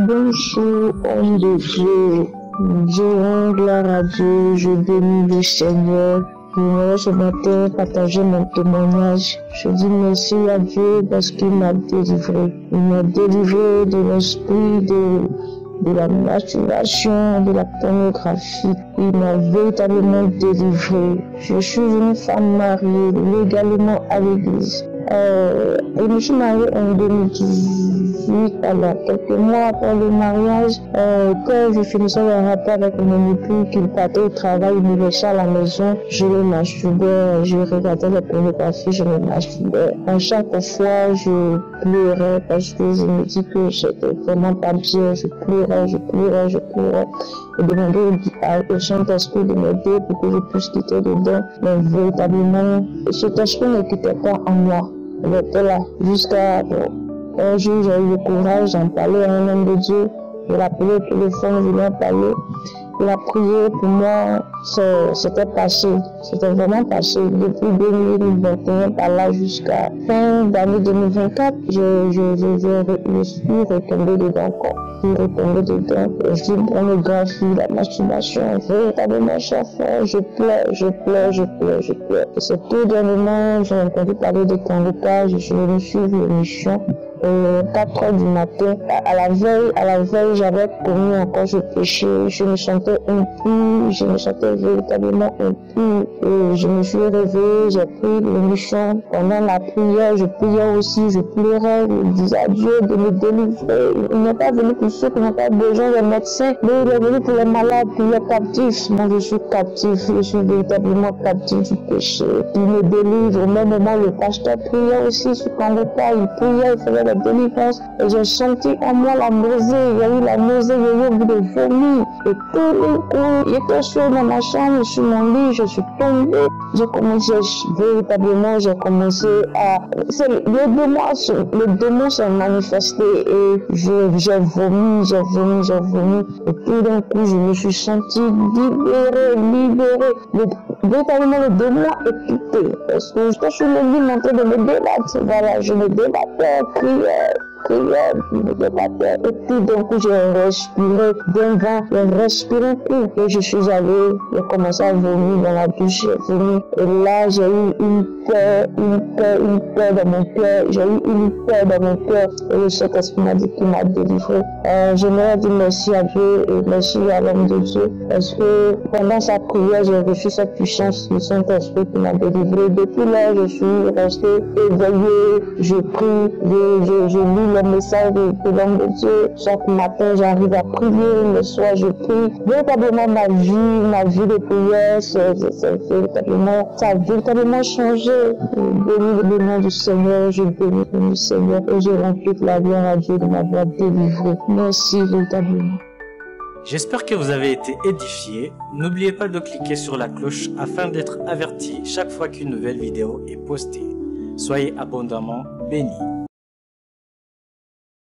I: Bonjour, homme de Dieu. Je rends gloire à Dieu, je bénis le Seigneur. J'aimerais ce matin partager mon témoignage. Je dis merci à Dieu parce qu'il m'a délivré. Il m'a délivré de l'esprit de la masturbation, de la pornographie. Il m'a véritablement délivré. Je suis une femme mariée légalement à l'église. Je me suis mariée en 2018, alors quelques mois après le mariage, quand je finissais le rapport avec mon époux, qu'il partait au travail, il me laissait à la maison, je me masturbais, je regardais la pornographie, je me masturbais. À chaque fois, je pleurais parce que je me dis que j'étais vraiment pas bien, je pleurais. Et demandais au Saint-Esprit de m'aider pour que je puisse quitter dedans. Mais véritablement, cet esprit ne quittait pas en moi. Il était là jusqu'à un jour, j'ai eu le courage d'en parler à un homme de Dieu. Je l'appelais au téléphone, je lui ai parlé. Il a prié pour moi, c'était passé, c'était vraiment passé. Depuis 2021 par là jusqu'à fin d'année 2024, je suis retombé dedans encore. Je suis retombé dedans. Je dis pornographie, la masturbation, véritablement chaque fois, je pleure. Et c'est tout dernièrement, j'ai entendu parler de Kanguka, je suis venu suivre l'émission. 4 heures du matin, à la veille, j'avais commis encore ce péché, je me sentais impur, je me sentais véritablement impur, et je me suis réveillée, j'ai pris l'émission, pendant la prière, je priais aussi, je pleurais, je disais à Dieu de me délivrer, il n'est pas venu pour ceux qui n'ont pas besoin des médecins, mais il est venu pour les malades, pour les captifs. Moi je suis captif, je suis véritablement captif du péché, il me délivre. Au même moment, le pasteur priait aussi sur Kanguka, il priait, il faisait la délivrance, et j'ai senti en moi la nausée, il y a eu la nausée, il y a eu envie de vomir, et tous les coups, j'étais seule dans ma chambre, sur mon lit, je suis tombée, j'ai commencé à, le démon s'est manifesté, et j'ai vomi, et tout d'un coup, je me suis sentie libérée, véritablement le démon est quitté, parce que j'étais sur le lit en train de me débattre, voilà, je me débattais, et tout d'un coup j'ai respiré d'un vent, j'ai respiré tout, et je suis allée, j'ai commencé à vomir dans la douche, j'ai vomi, et là j'ai eu une peur dans mon cœur, et le Saint-Esprit m'a dit qu'il m'a délivré. J'aimerais dire merci à Dieu et merci à l'homme de Dieu, parce que pendant sa prière j'ai reçu cette puissance du Saint-Esprit qui m'a délivré. Depuis là je suis restée éveillée, je prie, je lis le message de l'homme de Dieu. Chaque matin, j'arrive à prier, le soir, je prie. Véritablement, ma vie de prière, ça a véritablement changé. Je bénis le nom du Seigneur, je bénis le nom du Seigneur, et je rends toute la gloire à Dieu de m'avoir délivré. Merci, véritablement.
O: J'espère que vous avez été édifiés. N'oubliez pas de cliquer sur la cloche afin d'être averti chaque fois qu'une nouvelle vidéo est postée. Soyez abondamment bénis.